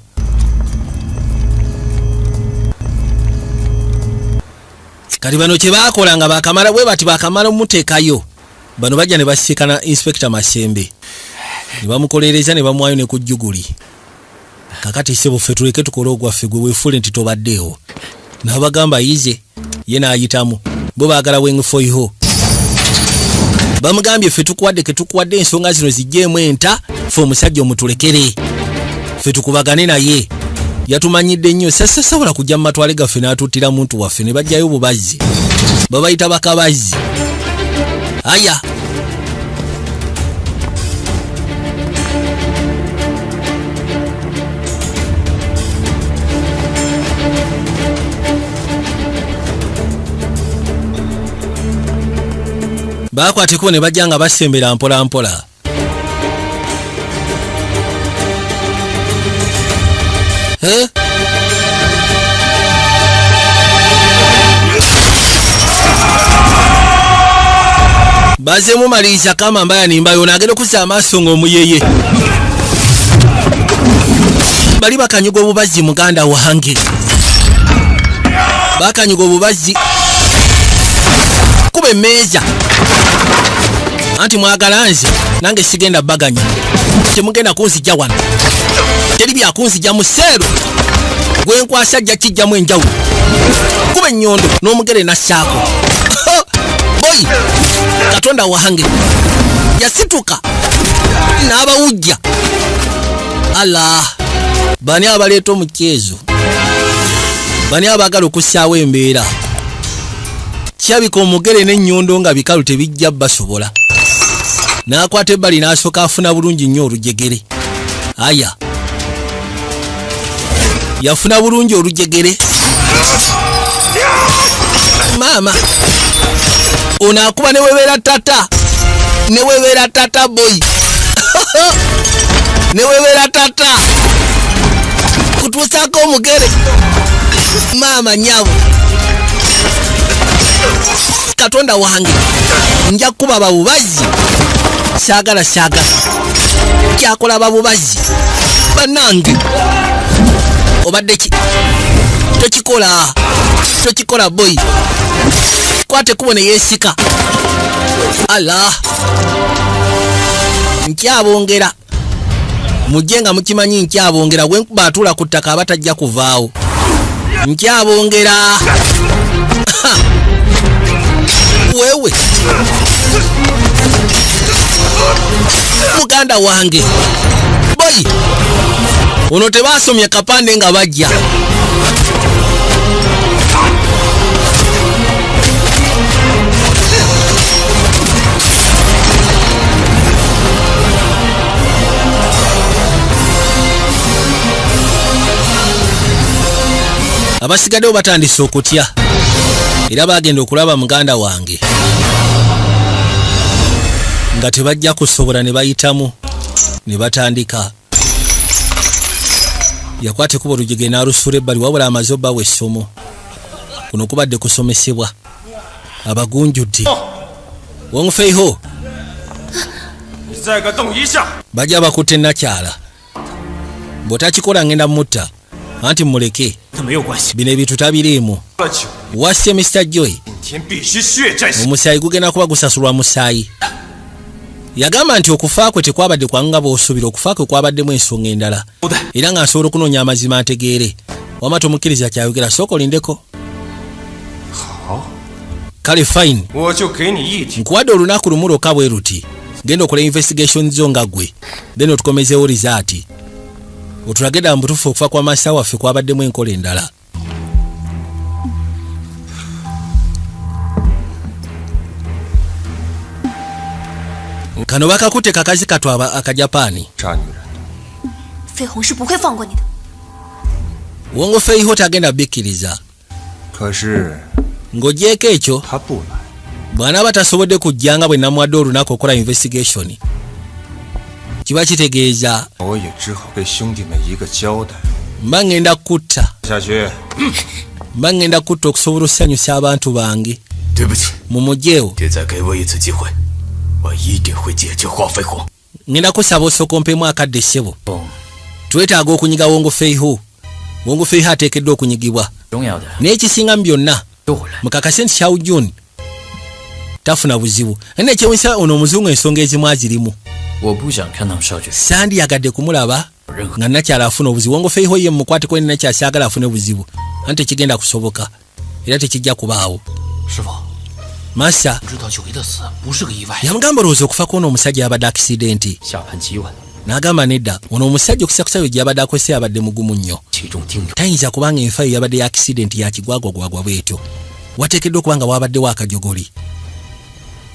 Kati bano kye baakola nga bakamala bwe bati bakamala muteekayo. Bano bajja ne basiikana Inspector Masembe. Ne bamukolereza ne bamwayo ne ku jjuguli. Kakati sebo ffe tuleke tukole ogwaffe gwe weefule nti tobaddeewo. N'abagamba yize ye n'ayitamu. Bo baagala Wing Feiho. Bamugambye ffe tukuwadde ensonga zino zijjeemu enta ffe omusajja omutulekere. Ffe tukubagane naye. Yatumanyidde nnyo sasobola kujja mu matwale gaffe n'atuttira muntu waffe ne bajjayo bubazzi. Babayita bakabazzi. Aya. Bakwateko ne bajja nga basembera mpola mpola. Baze mumaliriza kama mbaya nimba yona agenda kuza amaaso ng'omuyeye. Bali bakanyuga obubazzi muganda wange. Bakanyuga obubazzi. Kube meeza. Anti mwagala nze nange sigenda baganya. Temugenda kunzijja wano. Teri bya kunzijja museero. Gwe nkwasa ajja kijjamu enjawulo. Kube nnyondo n'omugere nassaako. Boy, Katonda wange yasituka n'abawujja. Allah, bani abaleeta omuceezo, bani abaagala okussaawo embeera. Kyabika omugere n'ennyondo nga bikalu tebijja basobola. N'akwata ebbali n'asooka afuna bulungi nnyo olujegere. Aya, yafuna bulungi olujegere. Maama ono akuba ne webeera tata, ne webeera tata boy. Ne webeera tata kutuusaako omugere. Maama nyabo, Katonda wange nja kuba babubazi. Saagala kyakola babubazi bannange. Obadde tokikola boy. Kwate kubone yeesika. Allah, nkyabongera mujje nga mukimanyi nkyabongera. Bwenkuba atuula ku ttaka abatajja kuvaawo. Nkyabongera wewe muganda wange boy, ono tebaasomye kapande nga bajja. Abasigaddewo batandise okutya era bagenda okulaba muganda wange nga tebajja kusobola, ne bayitamu ne batandika. Yakwata kuba olujege n'alusula ebbali, wabula amaze obbawo essomo. Kuno kubadde kusomesebwa abagunjudde. Wongfeiho bajja bakutte nakyala, bw'otakikola ngenda mutta, anti muleke bino ebintu tabiriimu. Wasse Mr. Joy, omusaayi gugenda kuba gusasulwa musaayi. Yagamba nti okufa kwe tekwabadde kwanga bw'osuubira, okufa kwe kwabaddemu ensonga endala, era nga nsobola okunoonya amazima ategeere. Wama tomukkiriza kyayogera, sooka olindeko. Kale fine, nkuwadde olunaku lumu lwokka bwe ruti. Genda okola investigation zo nga ggwe, then otukomezeewo rizaati. Otulage ddala mu butuufu okufa kwa maasa waffe kwabaddemu enkola endala. Kano bakakutte kakazi katwaba akajapani. Wongfeiho tagenda bikkiriza. Ng'ogyeko ekyo bwana batasobodde kujjanga bwe namuwadde olunaku okukola investigation, kiba kitegeeza mba ngenda kutta okusobola okusanyusa abantu bange. Mumugyewo ngenda kusaba osokompemu akadde ssebo. Twetaaga okunyiga Wongfeiho. Wongfeiho ateekeddwa okunyigibwa. N'ekisinga mu byonna, mukakase nti Xiao Jun tafuna buzibu. Nekyewuunyisa ono omuzungu ensonga ezimu azirimu. Sandiyagadde kumulaba nga nakyala afuna obuzibu. Wongfeiho ye mukwateko ne nakyala saagala afune buzibu, anti tekigenda kusoboka era tekijja kubaawo. Masa yamugamba olowooza okufa kw'ono omusajja yabadde akisidenti. N'agamba nedda, ono omusajja okusakusayo gye yabadde akozesa yabadde mugumu nnyo. Tayinza kubanga enfa yo yabadde ya akisidenti ya kigwagwagwagwa bwetyo. Wateekeddwa okuba nga wabaddewo akajogoli.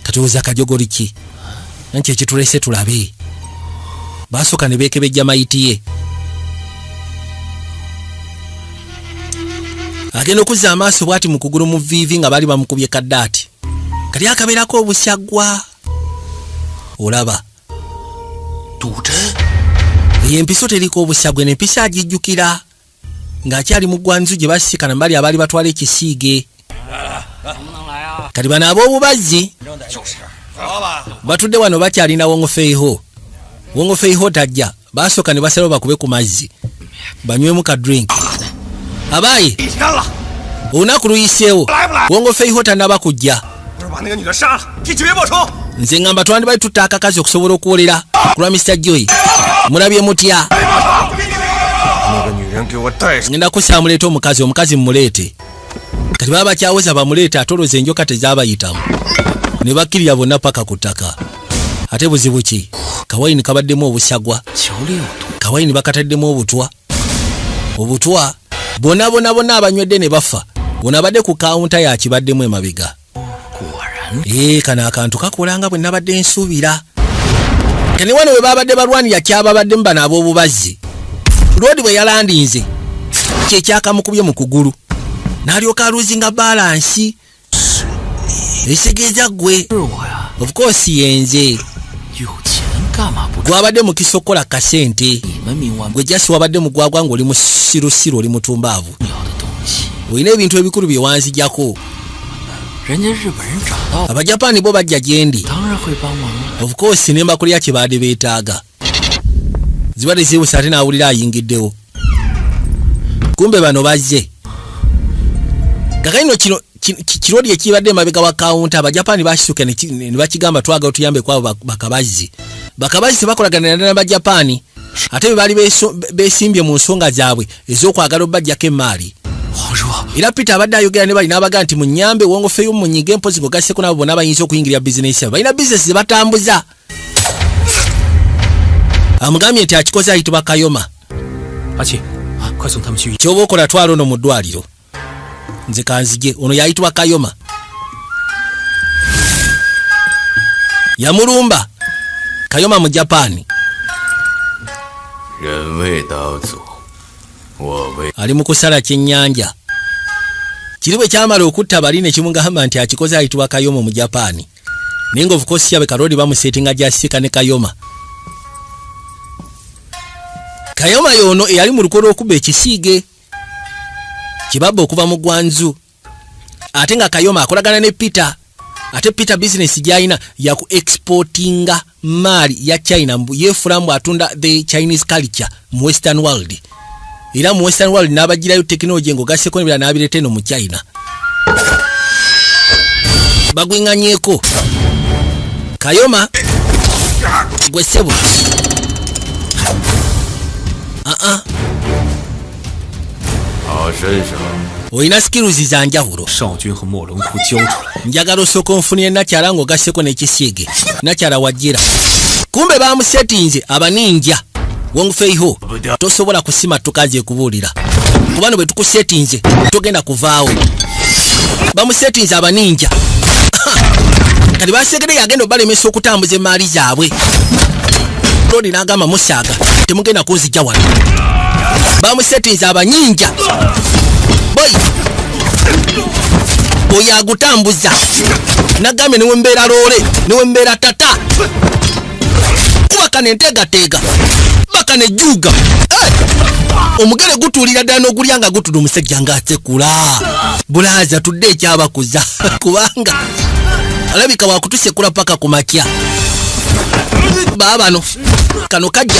Katowooza akajogoli ki? Nanki ekitulese tulabe. Baasooka ne beekebejja mayiti ye. Agenda okuzza amaaso bw'ati mu kugulu mu viivi nga baali bamukubye kaddaati. Kali akabeerako obusyagwa. Olaba eyo empiso teriko obusyagwe, n'empisa agijjukira ng'akyali mu ggwanzu gye basikana mbali abaali batwala ekisiige. Kati bano ab'obubazzi batudde wano bakyalina Wongfeiho. Wongfeiho tajja, baasooka ne basalawo bakube ku mazzi banywemu ka drink. Abayi olunaku luyiseewo, Wongfeiho tannaba kujja. Nze ngamba twandibali tutta akakazi okusobola okuwolera ku lwa Mr. Joy. Mulabye mutya? Ngenda kussa muleete omukazi mumuleete. Kati baba bakyaweza bamuleete atoloza enjoka tezaabayitamu. Ne bakkirira bonna paka ku ttaka. Ate buzibu ki? Kawayini kabaddemu obusyagwa. Kawayini bakataddemu obutwa. obutwa bonna abanywedde ne bafa onabadde ku kaunta ya kibaddemu emabega kana akantu kakolanga bwe nabadde nsuubira kene wano we babadde balwanira kyababadde mbana ab'obubazi Lodi bwe yalandinze kyekyakamukubye mu kugulu n'alyoka aluzinga balansi esegeeza gwe of course yenze gwabadde mu kisokola kasente gwe jasi wabadde mu gwagwa ng'oli mu sirusiru oli mutumbaavu olina ebintu ebikulu bye wanzijjako abajapani bo bajja gyendi of course ne mbakulya kye baadde beetaaga zibadde zibusa ate n'awulira ayingiddewo kumbe bano bazze kakaino kirodi ekibadde emabega wa kaunta abajapani bakisuka ne bakigamba twagala tuyambe kwabo bakabazi tebakolagana n'abajapani ate be baali besimbye mu nsonga zaabwe ez'okwagala obbajjako emaali era Peter abadde ayogera ne bali n'abaga nti munyambe wongofeyo munyige empozi gogaseko nabo bonna bayinza okuyingira bizinesi balina bizinesi zebatambuza amugambye nti akikoze ayitibwa Kayoma kyoba okola twala ono mu ddwaliro nze kanzige ono yayitibwa Kayoma yamulumba Kayoma mu Japani ali mu kusala kyennyanja kiri bwe kyamala okutta bali ne kimugamba nti akikoze ayitibwa Kayoma mu Japani naye nga of course yabe Kalodi bamusetinga gyasika ne Kayoma yono eyali mu lukolo okuba ekisiige kibabba okuva mu Gwanzu ate nga Kayoma akolagana ne Peter ate Peter business gyayina ya ku exportinga mali ya China yefulamu atunda the Chinese culture mu Western world era mu Western world n'abagirayo technology ngo gaseko nebira n'abirete no mu China bagwinganyeko Kayoma gwesebo oyina skills za njawulo njagala osooka onfunire nakyala ng'ogasseko n'ekisiige nakyala wajjira kumbe bamusetinze abaninja wongufeiho tosobola kusima tukaze kubuulira kubano bwe tukusetinze togenda kuvaawo bamusetinze abaninja kati basegere yagenda obalemesa okutambuza emaali zaabwe Lodi n'agamba musaaga temugenda kunzijja wano bamusetinze abanyinja boy oyo agutambuza nagambye niwe mbeera loole niwe mbeera tata kubaka nentegateega baka nejuuga omugere gutuulira ddala n'ogulya nga gutuda omusajja ng'asekula bulaaza tudde ekyabakuza kubanga alabika wakutusekula paka ku makya baabano kano kajja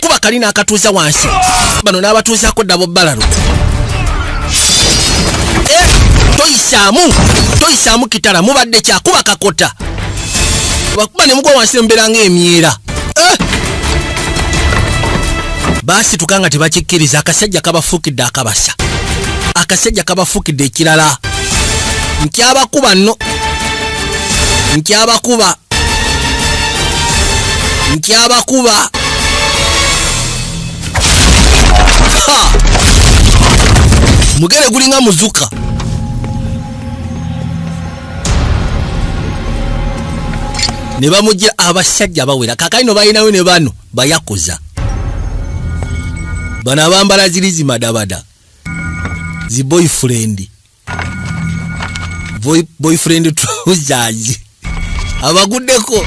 kuba kali n'akatuuza wansi bano n'abatuuzaako ddabo balalo toyisaamu kitala mubadde kyakuba kakota bakuba ne mugwa wansi mbeera ng'emyera baasi tukanga tebakikkiriza akasajja kabafuukidde akabasa akasajja kabafuukidde ekirala nkyabakuba nno nkyabakuba mugere gulinga muzuka ne bamujja abasajja bawera kakaino balinayo ne bano bayakuza bano abambala zirizi madabada zi boyfriend trousers abaguddeko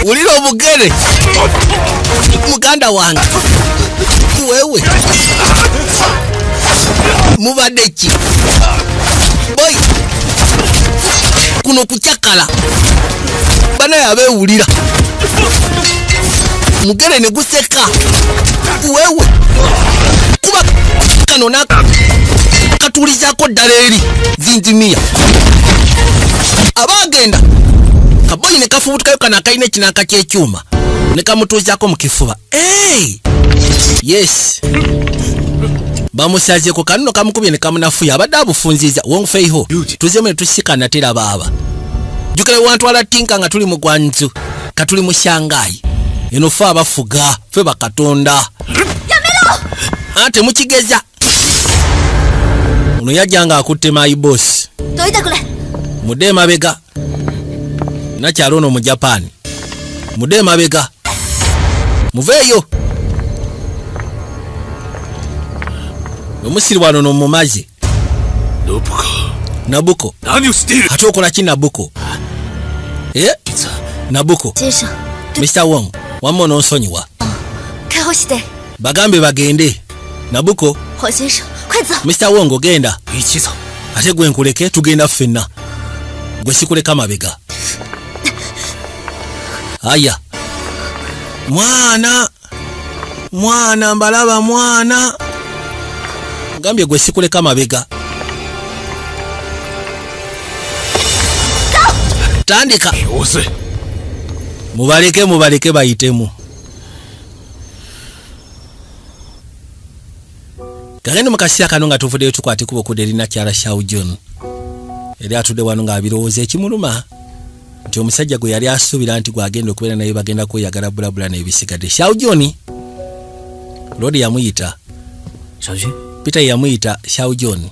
ulira obugere muganda wange wewe mubadde ki boy kuno kukyakala banaye abeewulira mugere ne guseka wewe kuba kano nakatuulizaako ddala eri zinjimiya abagenda kaboyi ne kafubutukayo kana akalina ekinanka ky'ekyuma ne kamutuuzaako mu kifuba yes bamusaze ku kanuno kamukubye ne kamunafuya abadde abufunziza Wong Fei-ho tuzemu ne tusikana tera baba jukale wantwala tinka nga tuli mu Gwanzu katuli mu Shanghai eno fe abafuga fe bakatonda ate mukigeza ono yajjanga akutte my boss mudde mabega nakyalo ono mu Japan mudde mabega muveeyo omusiri wano no mumazi Nabuko ate okola ki Nabuko Nabuko Mr. Wong wamma ononsonyiwa bagambe bagende Nabuko Mr. Wong ogenda ate gwe nkuleke tugenda ffenna gwe sikuleka mabega aya mwana mbalaba mwana gambye gwe sikuleka mabega tandika mubaleke bayitemu kagende mukasiya kano nga tuvuddeyo tukwate kubo kudde Nakyala Xiao Jun eri atudde wano ng'abirowooza ekimuluma nti omusajja gwe yali asuubira nti gwagenda okubeera naye bagenda kweyagala bulabula n'ebisigadde Xiao Jun Lodi yamuyita Peter yamuyita Xiao Jun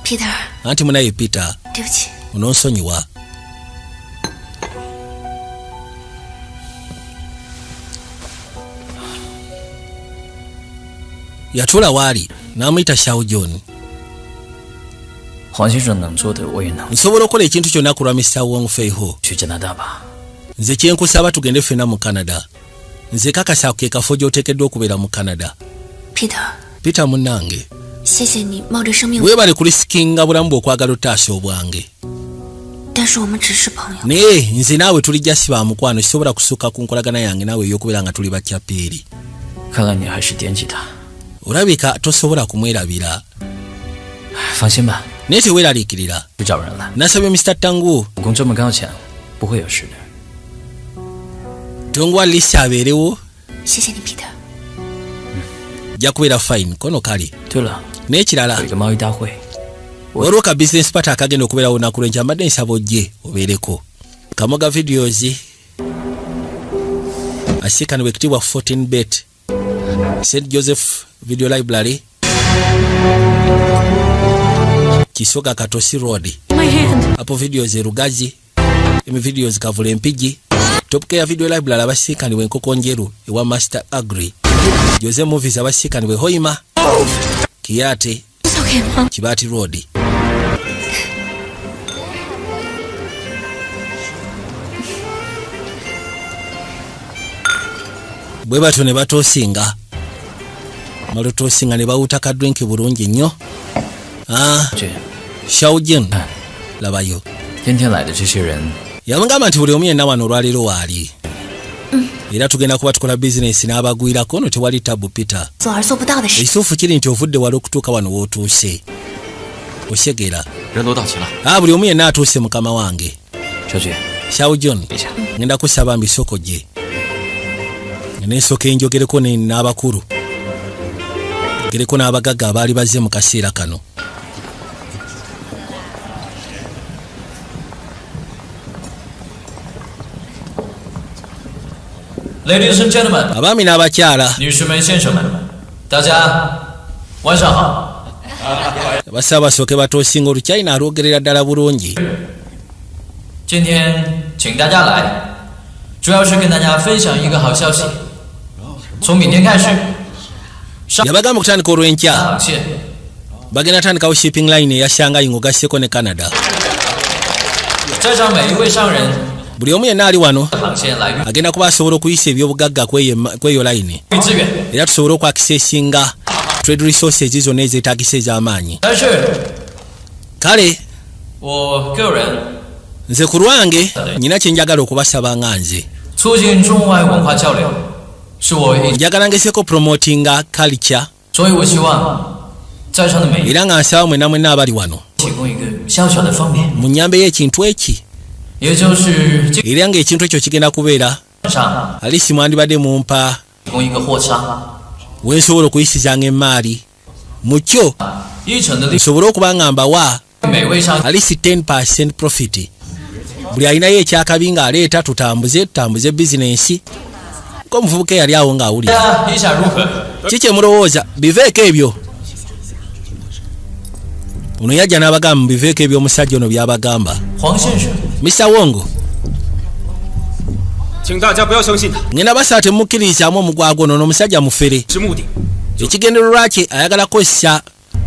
Peter anti munaye Peter ononsonyiwa yatula waali n'amuyita Xiao Jun nsobola okukola ekintu kyonna kulwa Mr. Wong Fei-ho nze kyenkusaba tugende ffenna mu Canada nze kakasa ke kafo gy'oteekeddwa okubeera mu Canada Peter munnange weebale kulisikinga bulamu bw'okwagala otaasa obwange naye nze naawe tuli jasi ba mukwano kisobola kusukka ku nkolagana yange naawe ey'okubeera nga tuli bakyapeeri olabika tosobola kumwerabira naye teweeraliikirira nasabye Mr. Tangu Tongu alisi abeerewo jja kubeera fine kono kale n'ekirala waliwo ka business party akagenda okubeerawo olunaku lw'enkya mbadde nsaba ojje obeereko Kamoga Videos asiikano bwekitibwa 14bet St. Joseph Video Library Kisoga Katosi Road Apo Videos Rugazi Emi Videos Kavule Mpigi Top Care Video Library abasiikaniwe Nkoko Njeru ewa Master Agri Jose Movies abasiikaniwe Hoima Kiyate Kibati Road bwe bato ne batoosinga malotoosinga ne bawuta ka drink bulungi nnyo Xiao Jun labayo yamugamba nti buli omu yenna wano olwaleero waali era tugenda kuba tukola bizinesi n'abagwirako ono tewali tabu Peter ekituufu kiri nti ovudde wali okutuuka wano w'otuuse osyegera buli omu yenna atuuse mukama wange Xiao Jun ngenda kusaba mbisoko gye n'ensooka enjogereko n'abakulu gereko n'abagagga abaali bazze mu kaseera kano Ladies and gentlemen, abaami n'abakyala basaba basooke batoosinga olucyayina alwogerera ddala bulungi yabagamba okutandika olw'enkya bagenda tandikawo shipping line eya Shanghai ng'ogasseko ne Canada buli omu yenna ali wano agenda kuba asobola okuyisa ebyobugagga kweyo line era tusobole okwakisesinga trade resources zonna ezeetagisa ez'amaanyi kale nze ku lwange nyina kye njagala okubasaba nga nze njagala ngeseko promotinga culture era nga nsaba mwenna mwenna abali wano munyambe y'ekintu eki era ng'ekintu ekyo kigenda kubeera alisi mwandibadde mumpa wensobola okuyisizanga emmaali mukyo 一成的利 nsobole okuba nga mbawa 每位商 at least 10% profit. Buli alinayo ekyakabi ng'aleeta tutambuze bizinensi. Ko omuvubuka eyali awo ng'awulira. 家意下如何？ Kiki mulowooza biveeko ebyo? Ono yajja n'abagamba biveeko ebyo omusajja ono by'abagamba. 黄先生， Mr. Wongo, 请大家不要相信他， ngenda basa temukkiririzaamu omugwago ono n'omusajja mufere. 是目的。 Ekigendero lwaki ayagala kukozesa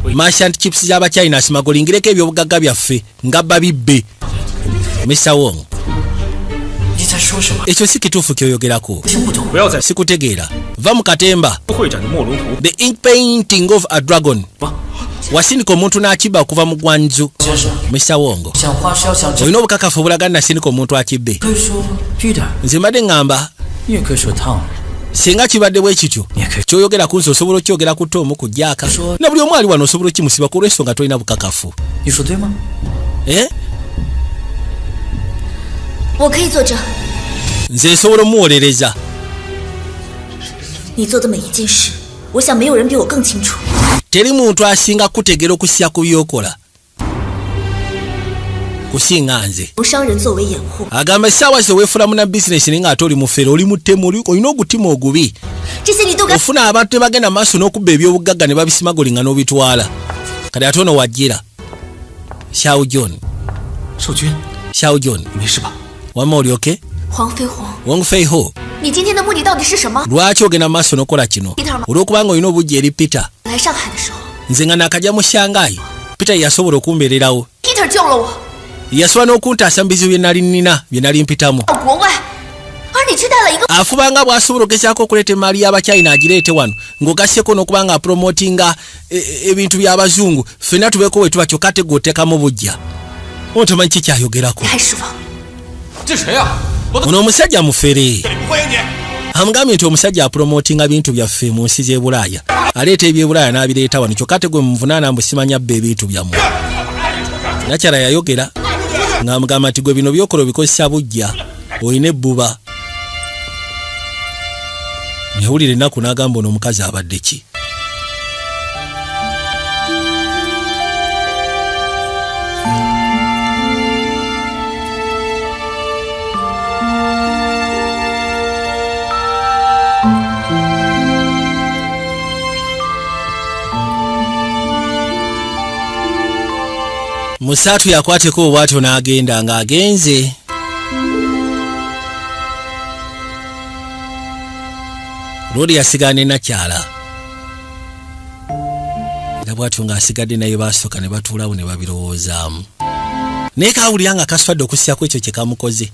merchant chips z'Abachina asimagolingireko ebyobugagga byaffe nga babibbe. Mr. Wong, 你在说什么？ ekyo si kituufu kyoyogerako. 听不懂。 不要再 Sikutegeera. Va mu katemba. 会展的墨龙图 The ink painting of a dragon. Wasindika omuntu n'akibba okuva mu gwanju. 先生， Mr. Wongo, 想花是要想真， olina obukakafu obulaga nasindika omuntu akibbe. 可以说低点儿， Nze mbadde ŋŋamba 你也可以说烫了， singa kibadde bwe kityo 你也可以 kyoyogera ku nsi osobola okyogera ku Tom ku Jaaka. Na buli omu ali wano osobola okimusiba ku lw'ensonga tolina bukakafu. 你说对吗？ Eh? 我可以作证， Nze nsobola omuwolereza. 你做的每一件事，我想没有人比我更清楚。 Teri muntu asinga kutegera okusya ku byokola kusinga nze. 由商人作为掩护， Agamba essaawa ze weefula muna bizinesi naye ng'ate oli mufere oli muttemu olina ogutima ogubi. 这些你都该。 Ofuna abantu ne bagenda maaso n'okubba ebyobugagga ne babisimagolinga n'obitwala. Kati ate ono wajjira. Xiao John. 少君， Xiao John. 你没事吧？ Wamma oli oke? 黄飞鸿， Wong Fei Ho. 你今天的目的到底是什么？ Lwaki ogenda maaso n'okola kino? Olw'okubanga olina obujja eri Peter. 来上海的时候 Nze nga nakajja mu Shanghai. Peter yasobola okumbeererawo. ，Peter 救了我， Yasobola n'okuntaasa mu bizibu bye nali nnina bye nali mpitamu. 到国外，而你却带了一个。 Afubanga bw'asobola okugezaako okuleeta emaali y'Abachina agireete wano ng'ogasseko n'okubanga apromotinga ebintu by'abazungu ffenna tubeeko we tuba kyokka ate gw'oteekamu bujja. Ono tomanyi ki kyayogerako. 太失望， 这谁呀？我的 Ono omusajja mufere. 欢迎你。 Amugambye nti omusajja apromotinga bintu byaffe mu nsi z'e Bulaaya. Aleeta eby'Ebulaaya n'abireeta wano kyokka ate gwe muvunaana mbu simanya bba ebintu byammwe. Nakyala yayogera ng'amugamba nti gwe bino byokola obikozesa bujja olina ebbuba. Yawulira ennaku n'agamba ono omukazi abadde ki? Musaatu yakwateko obwato n'agenda ng'agenze. Lodi yasigala ne Nakyala. Era bwatyo ng'asigadde naye baasooka ne batuulawo ne babirowoozaamu. Naye kaawulira nga kasitwadde okussako ekyo kye kamukoze.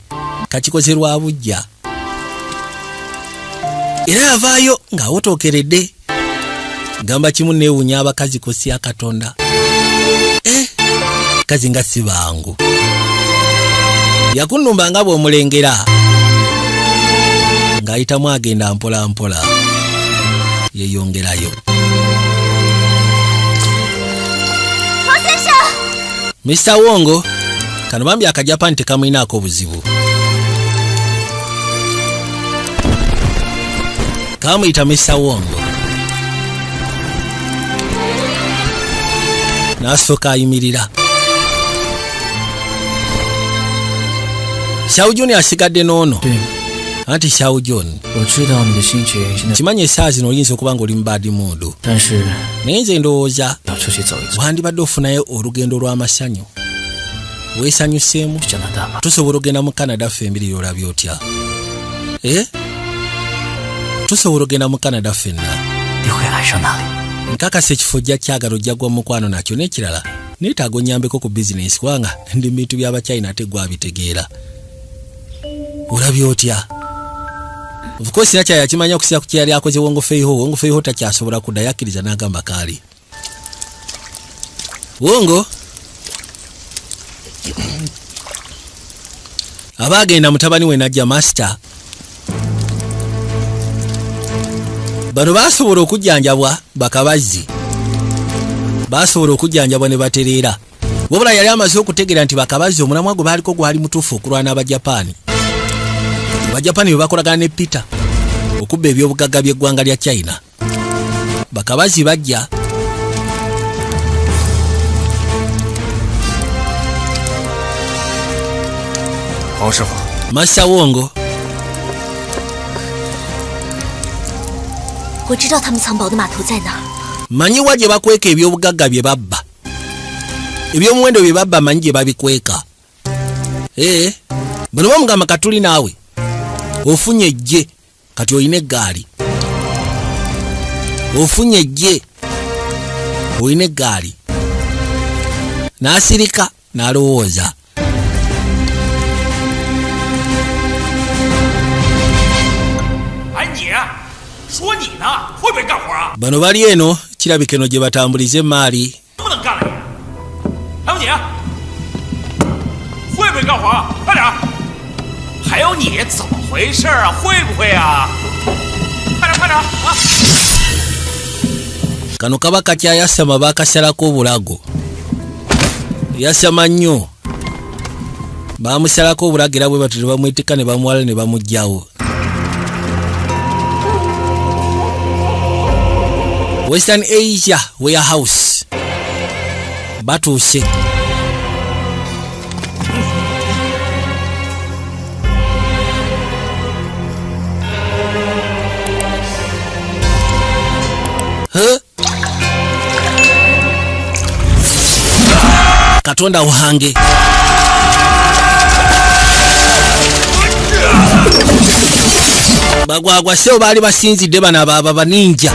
Kakikoze lwa bujja. Era yavaayo ng'awotookeredde. Gamba kimu neewuunya abakazi kosya Katonda. Kazi nga si bangu. Yakunnumba nga bw'omulengera. Ng'ayitamu agenda mpola mpola. Yeeyongerayo. Mr. Wongo, kano bambi akajapani tekamulinaako buzibu. Kamuyita Mr. Wongo. N'asooka ayimirira. Xiao John asigadde n'ono. 对， Anti Xiao John, 我知道你的心情现在， kimanyi essaawa zino oyinza okuba ng'oli mu bad mood. 但是 Naye nze ndowooza 要出去走一走， wandibadde ofunayo olugendo lw'amasanyu. Weesanyuseemu. 加拿大吧。 Tusobola ogenda mu Canada ffembiri olabye otya? Tusobola ogenda mu Canada ffenna. 你会爱上那里？ Nkakasa ekifo ojja kyagala ojja gwa mukwano nakyo n'ekirala. Neetaaga onnyambeko ku bizinensi kubanga ndi bintu by'Abachina ate gwabitegeera. Olabye otya? Of course Nakyala yakimanya okusinga ku kye yali akoze Wong Fei Ho. Wong Fei Ho takyasobola kudda yakkiriza n'agamba kaali. Wongo abaagenda mutabani we najja master. Bano baasobola okujjanjabwa bakabazzi. Baasobola okujjanjabwa ne batereera. Wabula yali amaze okutegeera nti bakabazzi omulamwa gwe baaliko gwali mutuufu okulwana n'Abajapani. Abajapani bwe bakolagana ne Peter okubba ebyobugagga by'eggwanga lya China. Bakabazzi bajja 王师傅， Masa Wongo. 我知道他们藏宝的码头在哪儿。 Manyi wa gye bakweka ebyobugagga bye babba. Ebyomuwendo bye babba manyi gye babikweka. Bano bamugamba katuli naawe. Ofunye ejje kati oyina eggaali. Ofunye ejje oyina eggaali. N'asirika n'alowooza. Bano bali eno kirabika eno gye batambulize maali. Kano kaba kakyayasama bakasalako obulago. Yasama nnyo. Bamusalako obulago era bwe batyo bamwetika ne bamuwala ne bamugjawo. Western Asia Warehouse. Batuuse. Katonda uhange. Bagwagwa seo bali basinzidde bana baba ninja.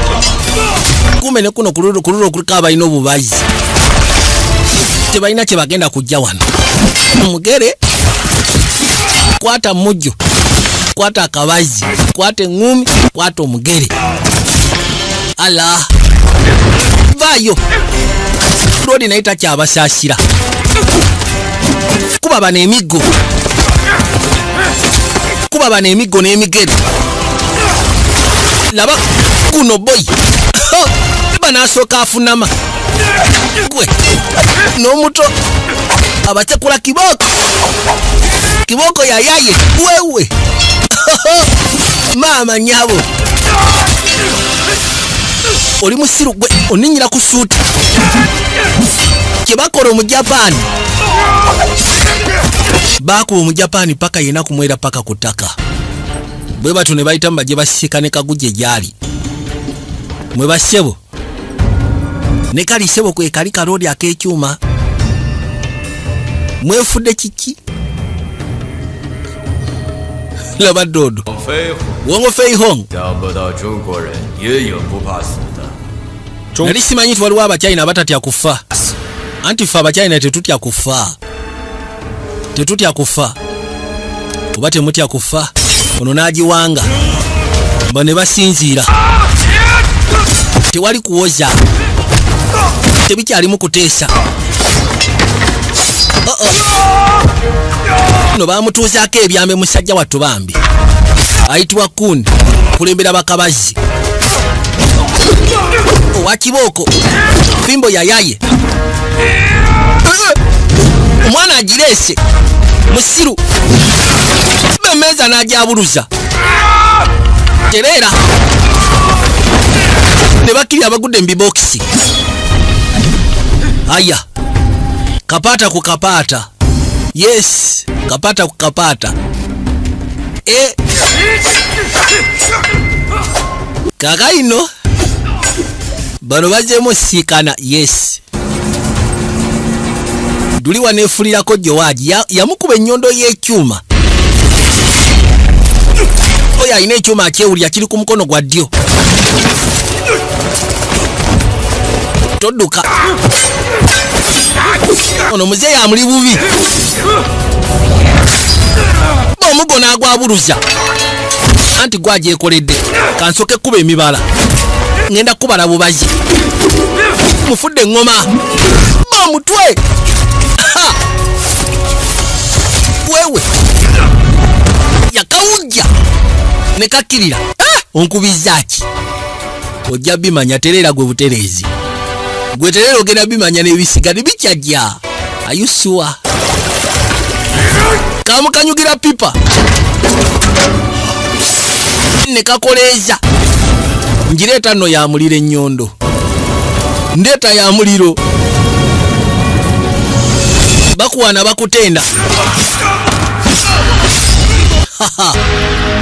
Kumbe ne kuno kululu kulika abalina obubazi. Tebalina kye bagenda kujja wano. Mugere. Kwata mujjo. Kwata akabazi. Kwata engumi. Kwata omugere. Allah. Vayo. Rodi naita kyabasasira. Kuba bana emiggo. Kuba bana emiggo n'emigere. Laba kuno boy. Banasooka afunama. Gwe. N'omuto. Abasekula kiboko. Kiboko yayaye. Wewe. Mama nyabo. Oli musiru gwe oninyira ku suuti. Kibakoro mu Japan. Bakuba mu Japan paka yena kumwera paka kutaka. Bwe batu ne bayita mbaje basikane kaguje jali. Mwe basebo. Ne kali sebo kwe kali karodi akekyuma. Mwefudde kiki? Laba dodo. Wongo Fei Hong. Nali simanyi waliwo Abachina batatya kufa. Anti fa Abachina tetutya kufa. Tetutya kufa. Kuba temutya kufa. Ono nagiwanga. Bane basinziira. Tewali kuwoza. Tebikyali mu kuteesa. No bamutuuzaako ebyambe musajja wattu bambi. Ayitibwa Kundi. Kulembera bakabazi. Owa kiboko. Fimbo yayaye. Omwana agireese. Musiru. Bemeza n'ajabuluza. Tereera. Ne bakiri abagudde mbibokisi. Aya. Kapata ku kapata. Yes. Kapata ku kapata. Kakaino. Bano bazemo sikana. Yes. Duliwa nefulirako Jowaji. Yamukuba ennyondo y'ekyuma. Oya ine ekyuma akyewulira kiri ku mukono gwa ddyo. Todduka. Ono muzeeyi amuli bubi. Omugo n'agwabuluza. Anti gwagyekoledde. Kansoke kuba emibala. Ngenda kubala bubazi. Mufudde engoma. Omutwe. Wewe. Yakawujja. Ne kakkirira. Onkubizaaki. Ojja bimanya tereera gwe butereezi. Gwe tereera ogenda bimanya n'ebisiga tebikyajja. Ayusuwa. Kamukanyugira pipa. Ne kakoleeza. Njireeta nno ya muliro ennyondo. Ndeeta ya muliro. Bakuwana bakutenda.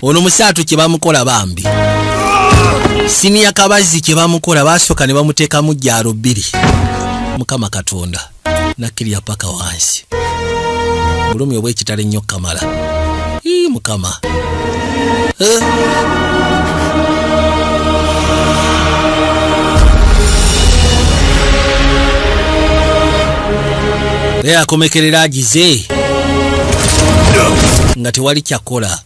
ono musaatu kye bamukola bambi siniya kabazi kye bamukola basooka ne bamuteekamu jjaalo 2 mukama katonda nakkirya paka wansi bulumi obw'ekitale nnyo kamala mukama akomekerera agize nga tewali kyakola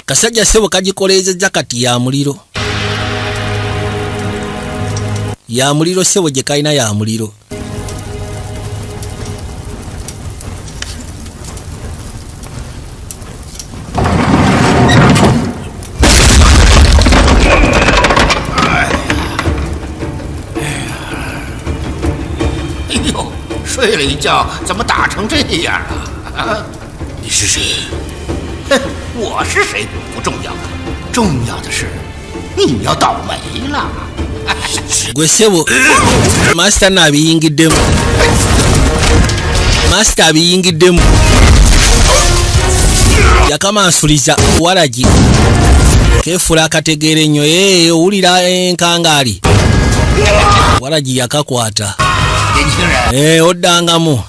kasajja sebo kagikoleezezza kati ya muliro sebo gye kalina ya muliro睡了一觉，怎么打成这样啊？你是谁？哼，我是谁不重要，重要的是你要倒霉了。gwe sebo masita n'abiyingiddemu yakamansuliza waragi keefula akategeera ennyo owulira enkangaali waragi yakakwata oddangamu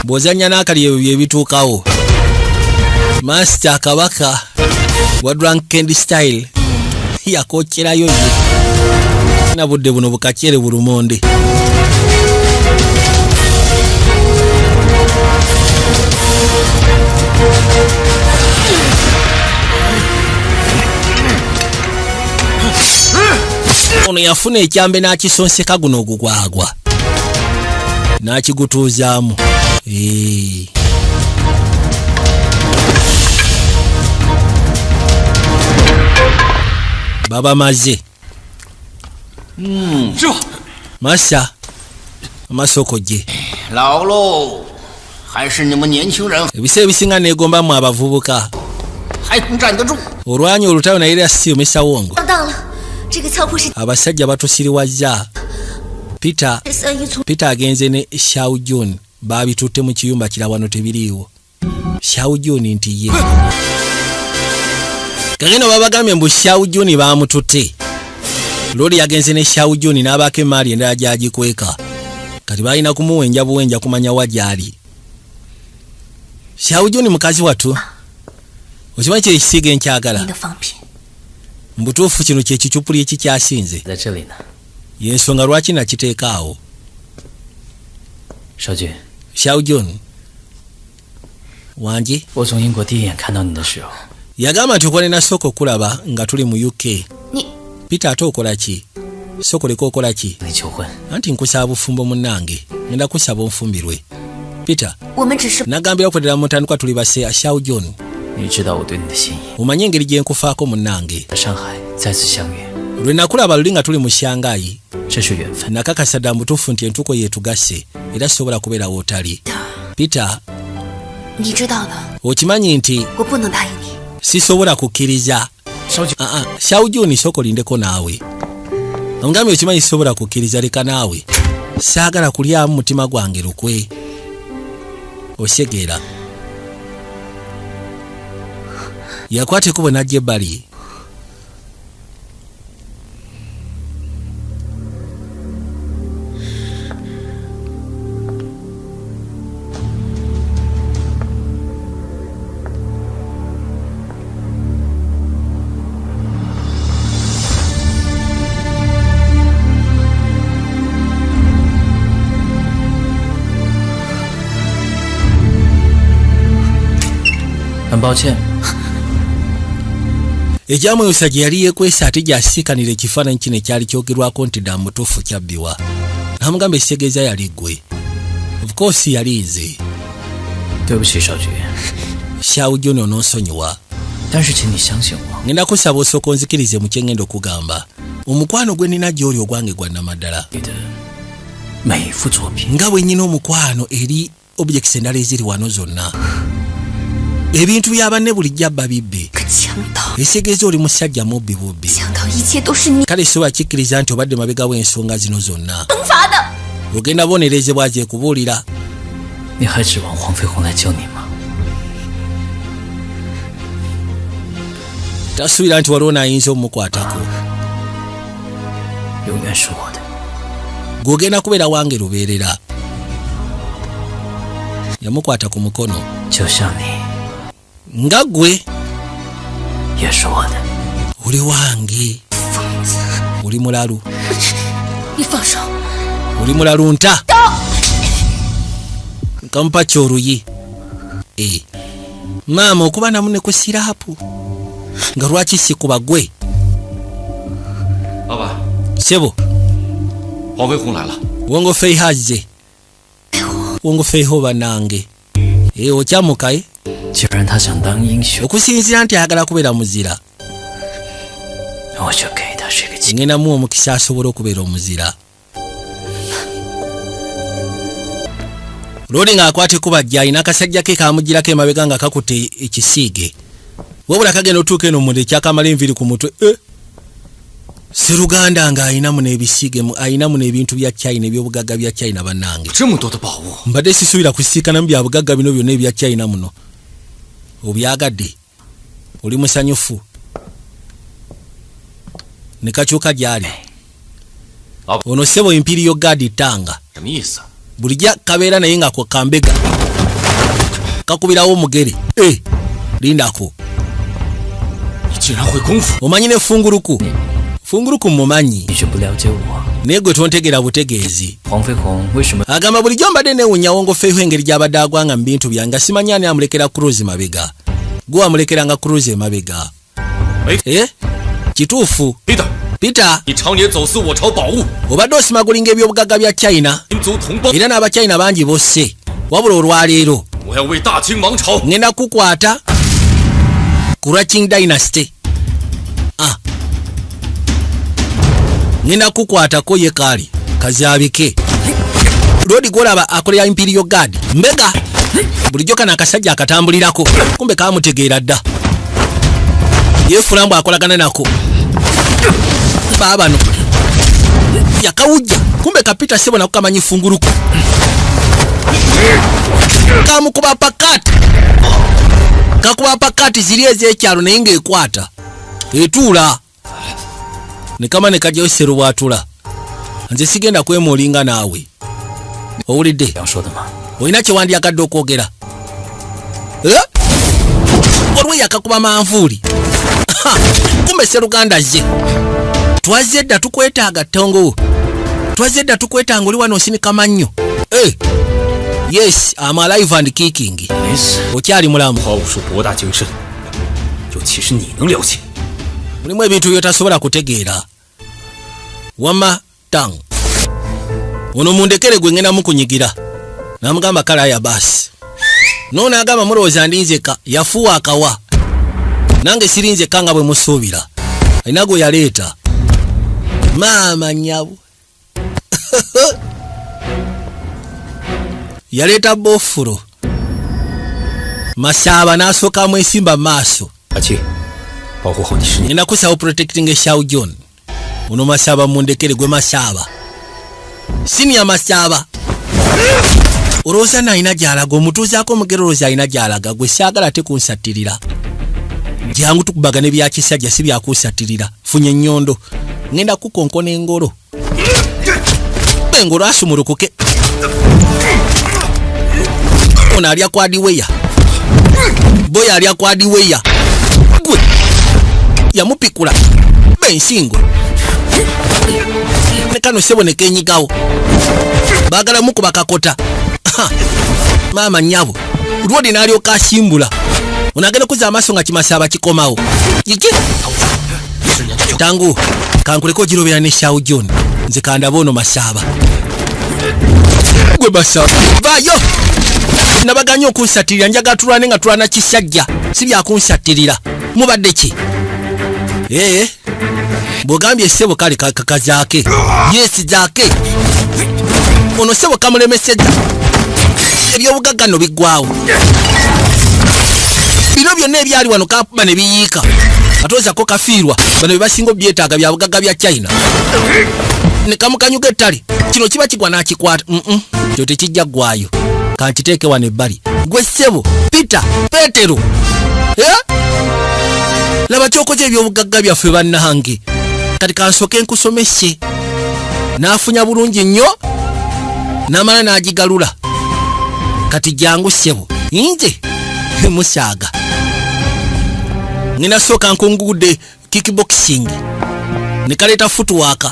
bw'ozannya n'akali ebyo bye bituukawo masita kabaka wa drunken style yakokyerayo ye na budde buno bukakyere bulumonde ono yafuna ekyambe n'akisonseka guno ogugwagwa n'akigutuuzaamu baba maze Masa amasoko gye 老喽，还是你们年轻人 ebiseera ebisinga neegombamu abavubuka 还能站得住。 olwanyi olutayo naye era si omesa wongo 上当了，这个仓库是 abasajja batusiriwazza Peter 3一从 Peter agenze ne Xiao Jun babitutte mu kiyumba kirabano tebiriiwo Xiao Jun nti ye kageno babagambye mbu Xiao Jun bamututte Lori yagenze ne Xiao Jun n'abaako emaali endala gyagikweka kati balina kumuwenja buwenja kumanya wagyali Xiao Jun mukazi watu okimanyi kye ekisiige nkyagala 你的仿品， mbutuufu kino kye kicupuli ekikyasinze 在这里呢。 y'ensonga lwaki nakiteeka awo 少君， Xiao Jun wange 我从英国第一眼看到你的时候， yagamba nti okola nasooka okulaba nga tuli mu UK 你 Peter ate okola ki sokoleka okola ki 你求婚， anti nkusaba bufumbo munnange ngenda kusaba onfumbirwe Peter 我们只是 nagambira okuddala mu ntandikwa tuli base Xiao Jun 你知道我对你的心意。 omanye engeri gye nkufaako munnange 在上海再次相遇， lwe nakulaba luli nga tuli mu Shanghai 这是缘分。 nakakasa dda mutuufu nti entuuko yeetugasse era sobola kubeera wootali Peter 你知道的， okimanyi nti 我不能答应你。 sisobola kukkiriza Xiao Jun sooka olindeko naawe ongambye okimanyi sisobola kukkiriza leka naawe saagala kulyamu mutima gwange lukwe osegeera yakwata ekkubo n'ajja ebbali很抱歉， ekyamwewusa gye yali yeekwesa ate gy'asiikanira ekifaananyi kino ekyali kyogerwako nti dda mutuufu kyabbiwa namugamba ekitegeeza yali ggwe of course yali nze 对不起，少君， Xiao Jun ononsonyiwa 但是请你相信我， ngenda kusaba osooka onzikirize mu kye ngenda okugamba omukwano gwe nina gy'oli ogwange gwa nnamaddala 你的每一幅作品， nga bwe nnyina omukwano eri objects endala eziri wano zonna ebintu bya banne bulijjo abba bibbe 可强盗， esegeeza oli musajja mubbi bubbi 强盗，一切都是你 kale soba kikkiriza nti obadde mabega w'ensonga zino zonna 惩罚的。ogenda bonerezebwa je kubuulira. 你还指望黄飞鸿来救你吗？ tasuubira nti waliwo naayinza omukwatako. 永远是我的。 gw'ogenda kubeera wange lubeerera. yamukwata ku mukono. 就像你 nga gwe 也是我的。 oli wange. oli mulalu. 你放手！ oli mulalu nta. nkamupa kyoluyi. maama okuba namu ne ku siraapu nga lwaki sikuba gwe. 老板， sebo 黄飞鸿来了。 wongo feihaze. wongo feiho banange. okyamukaye. 既然他想当英雄， okusinziira nti ayagala kubeera muzira, 我就给他这个机会。 ngenamu omukisa asobole okubeera omuzira. Lodi ng'akwate kubajja alina akasajja ke kamugirako emabega nga kakutte ekisiige. Wabula kagenda otuuka eno munda ekyakamala enviri ku mutwe. Sseruganda ng'ayinamu n'ebisiige, ayinamu n'ebintu bya China, ebyobugagga bya China bannange. 这么多的宝物， Mbadde sisuubira kusiikanamu bya bugagga bino byonna ebya China muno. Obyagadde. Oli musanyufu. Ne kakyuka gy'ali. Ono ssebo Imperial Guard Tanga. 什么意思？ bulijja kabeera naye nga kambega kakubirawo omugere. Lindako. 你竟然会功夫！ omanyi ne funguluku. Funguluku mumanyi 你就不了解我。 naye gwe tontegeera butegeezi. 黄飞鸿为什么 agamba bulijjo mbadde neewunya wongofeeho engeri gy'abadde agwanga mu bintu byange nga simanyi ani amulekera cruise mabega. gwe wamulekeranga cruise emabega. Kituufu. 对的， Peter 你常年走私我朝宝物， obadde osimagulinga ebyobugagga bya China 民族同胞， era n'abachina bangi bosse. Wabula olwaleero 我要为大清王朝。 ngenda kukwata ku lwa Qing Dynasty. ngenda kukwatako ye kaali kazaabike. Lodi gwolaba akolera Imperial Guard mbega bulijjo kana akasajja akatambulirako kumbe kamutegeera dda. yefulambu akolagana nako baabano yakawujja kumbe kapita sebo nako kamanyi funguluku kamukuba pakati. Kakuba pakati ziri ez'ekyalo naye ng'ekwata etuula ne kama ne kajjayo Sero bw'atula. Nze sigenda kwemuolinga naawe. Owulidde? 要说的吗？ olina kye wandyagadde okwogera? Olwe yakakuba manvuuli. Kumbe Sseruganda ze twazze dda tukwetaaga Tongo. Twazze dda tukwetanga oli wano osinika mannyo. Yes, I'm alive and kicking. 没事， okyali mulamu. 花武术博大精深，尤其是你能了解。 mulimu ebintu byotasobola kutegeera. Wama tang ono mundekere gwe ngenda mukunyigira. Namugamba kalaya basi. Nona agamba mulowooza ndinzeka yafuwa akawa. Nange sirinzeka nga bwe musuubira. Alina gwe yaleeta. Maama nnyabo. Yaleeta Bofuro. Masaba n'asooka mwesimba maaso. 阿七，保护好你师娘。 ngenda kusaba protecting Shao John. Uno Masaba mundekere gwe Masaba. Senior Masaba. Olowooza n'alina gy'alaga omutuuzaako omugero olowooza alina gy'alaga gwe saagala ate kunsattirira. Jangu tukubagane bya kisajja si byakunsattirira. Funye ennyondo. Ngenda kukonkona engolo. Engolo asumulukuke. Ono alya kwadiweya. Boy alya kwadiweya. Gwe yamupikula bensingo ne kano sebo ne kenyigawo baagala mukuba kakota. Maama nnyabo Lodi n'alyoka asimbula. Onagenda kuza amaaso nga Kimasaba kikomawo. Iki tangu kankuleko girobera ne Shao John nze kandaba ono Masaba. Gwe Masaba vaayo nabaganya okunsattirira njaga tulwane nga tulwana kisajja si byakunsattirira. Mubadde ki? Bwogambye sebo kale kakazaake. Yes zaake. Ono sebo kamulemesezza. Ebyobugagga no biggwawo. Bino byonna ebyali wano kakuba ne biyiika. Atoozako kafiirwa bano bye basinga obyetaaga bya bugagga bya China. ne kamukanyuga ettale kino kiba kigwa n'akikwata kyo tekijja ggwayo kankiteeke wano ebbali gwe ssebo Peter Petero laba kyokoze ebyobugagga byaffe bannange kati kansoke nkusomese n'afunya bulungi nnyo n'amala n'agigalula kati jangu ssebo nze musaaga ngina sooka nkungudde kickboxing ne kaleeta footwork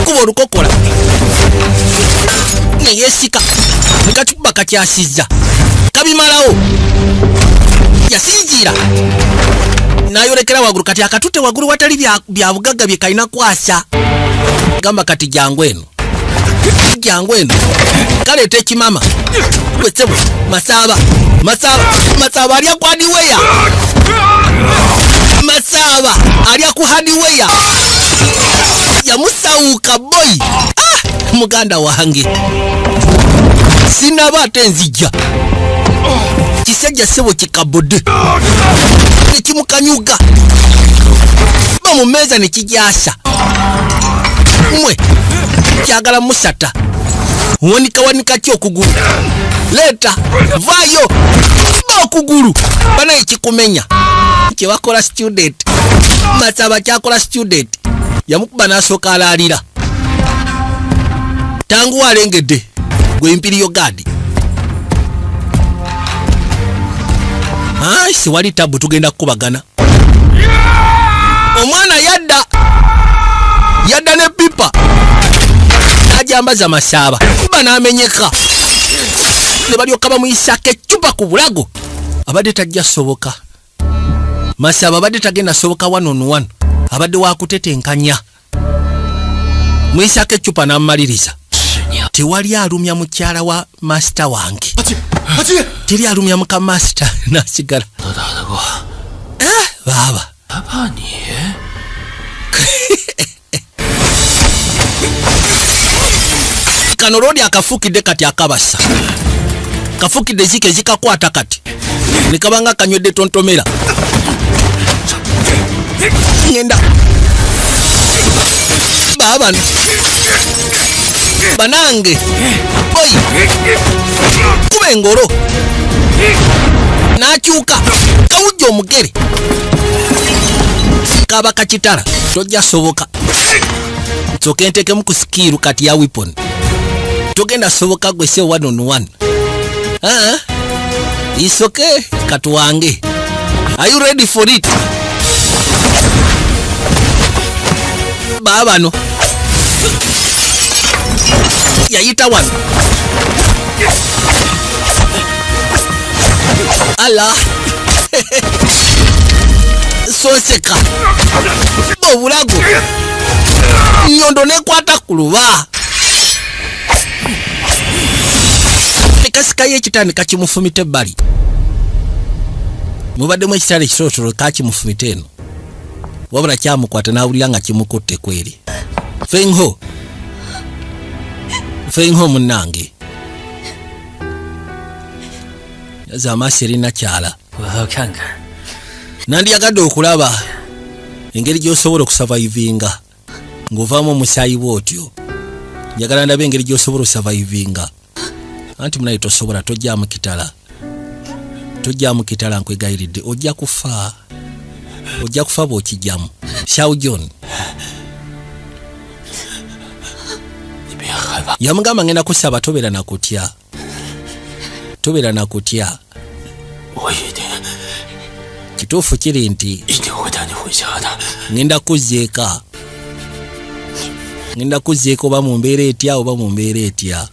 kuba olukokola ne yeesika ne kacukuba kakyasizza kabimalawo yasinziira n'ayolekera waggulu kati akatute waggulu watali bya bugagga bye kalina kwasa gamba kati jangu eno kaleeta ekimama gwesebo Masaba alya ku hardware Masaba alya ku hardware yamusawuka boy muganda wange sinaba ate nzijja kisajja sebo kikabode nekimukanyuga bamumeza nekijasa mwe kyagala musata wanika kyokugulu leta vayo okugulu bana ekikumenya kyebakola student Masaba kyakola student yamukuba n'asooka alaalira tangu alengedde gwe imperial guard siwali tabu tugenda kukubagana omwana yadda ne pipa najambaza Masaba kuba n'amenyeka ne balyoka bamuyisako eccupa ku bulago abadde tajja soboka Masaba abadde tagenda soboka 1-on-1 abadde wakutetenkanya muyisako eccupa n'amaliriza tewali alumya mukyala wa master wange teri alumya muka master nasigala baba kano lodi akafukidde kati akabasa kafukidde zike zikakwata kati nikabanga kanywedde tontomera ngenda baba banange boy kuba engolo n'akyuka kawujja omugere kaba kakitala tojja soboka nsooke ntekemu ku skiru kati ya weapon togenda soboka gwe se 1-on-1 it's okay kati wange are you ready for it baba no yayita wano ala soseka obulago nyondo nekwata ku luba ekasikayo ekitandika kimufumita ebbali mubaddemu ekitala ekitotolo kakimufumita eno wabula kyamukwata n'awulira nga kimukutte kweri fenho munnange yaza amaaso erina kyala nandiyagadde okulaba engeri gy'osobola okusavaivinga ng'ovaamu omusaayi bw'otyo njagala ndabe engeri gy'osobola osavaivinga anti munaye tosobola tojjaamu kitala nkwegayiridde ojja kufa bw'okijjamu Xiao John yamugamba ngenda kusaba tobeera nakutya kituufu kiri nti ngenda kuzzeeka oba mu mbeera etya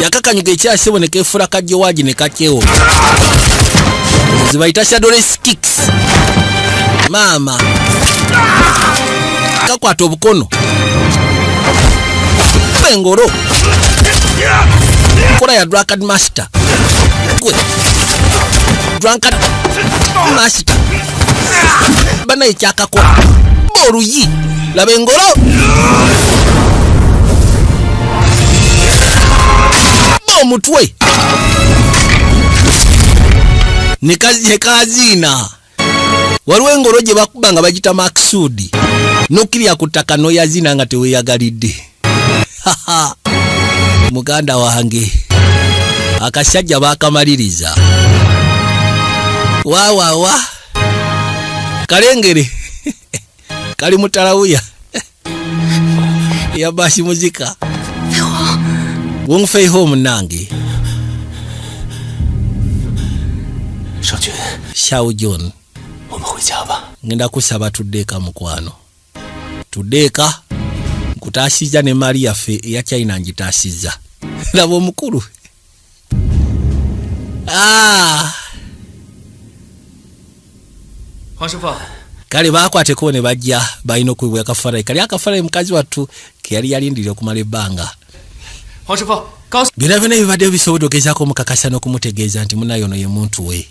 yakakanyuga ekyasebo ne keefula kajjowaagi ne kakyewo zibayita shadowless kicks maama kakwata obukono engolo kola ya drunkard master gwe drunkard master bana ekyakakola oluyi laba engolo omutwe ne kaziina waliwo engolo gye bakuba nga bagita maksudi nokirya ku ttaka noyazina nga teweyagalidde. Muganda wange akasajja bakamaliriza wawawa kalengere kali mutalawuya ya basi muzika wong fei home nange Shao John ngenda kusaba tuddeka mukwano tuddeka nkutasiza ne Maria fe ya China njitasiza labo mukuru kale bakwateko ne bajja balina okwibwa akafarai kali akafarai mukazi wattu ke yali yalindira okumala ebbanga byonna byonna bibadde bisobodogezaako mukakasa n'okumutegeeza nti munaye ono ye muntu we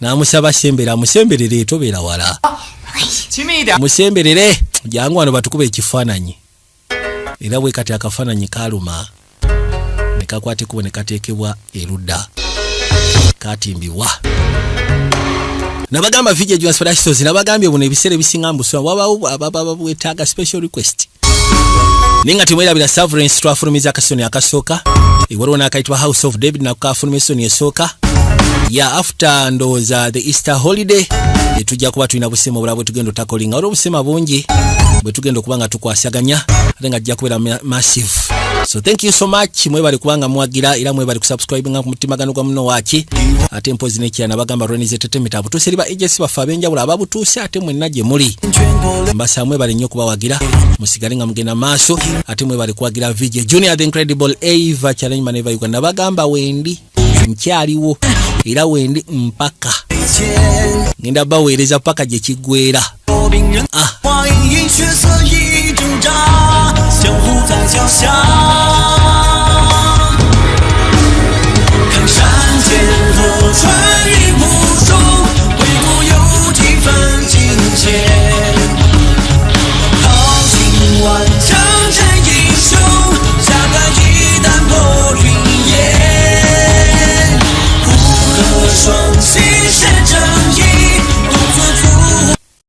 n'amusaba sembera amusemberere tobeera wala musemberere jangu wano batukuba ekifaananyi era bwe kati akafaananyi kaluma ne kakwateko ne kateekebwa erudda katimbibwa. Nabagamba video jwa Sparastos nabagambye buno ebiseera bisinga mbuswa wabawo ababa bwetaaga special request. Ninga timwera bila Sovereign twafulumiza akasoni akasooka iwaliwo n'akaitwa House of David nakafuluma esoni esooka ya after ndoza the Easter holiday tujja kuba tulina busema obulala bwe tugenda takolinga olwo busema bungi bwe tugenda kubanga tukwasaganya ate nga ajja kubeera massive. So thank you so much mwebali kubanga mwagira era mwebali kusubscribe nga kumutimagano kwa muno wachi ate mpozi nekya nabagamba Ronize Tetemita butuseriba agency bafa benjawulo ababutuuse ate mwenna gye muli mbasa mwebali nnyo kuba wagira musigale nga mugenda maaso ate mwebali kuwagira VJ Junior the Incredible Ava Challenge Man Eva Uganda nabagamba wendi nkyaliwo era wendi mpaka ngenda baweereza paka gye kiggwera. 相互在脚下。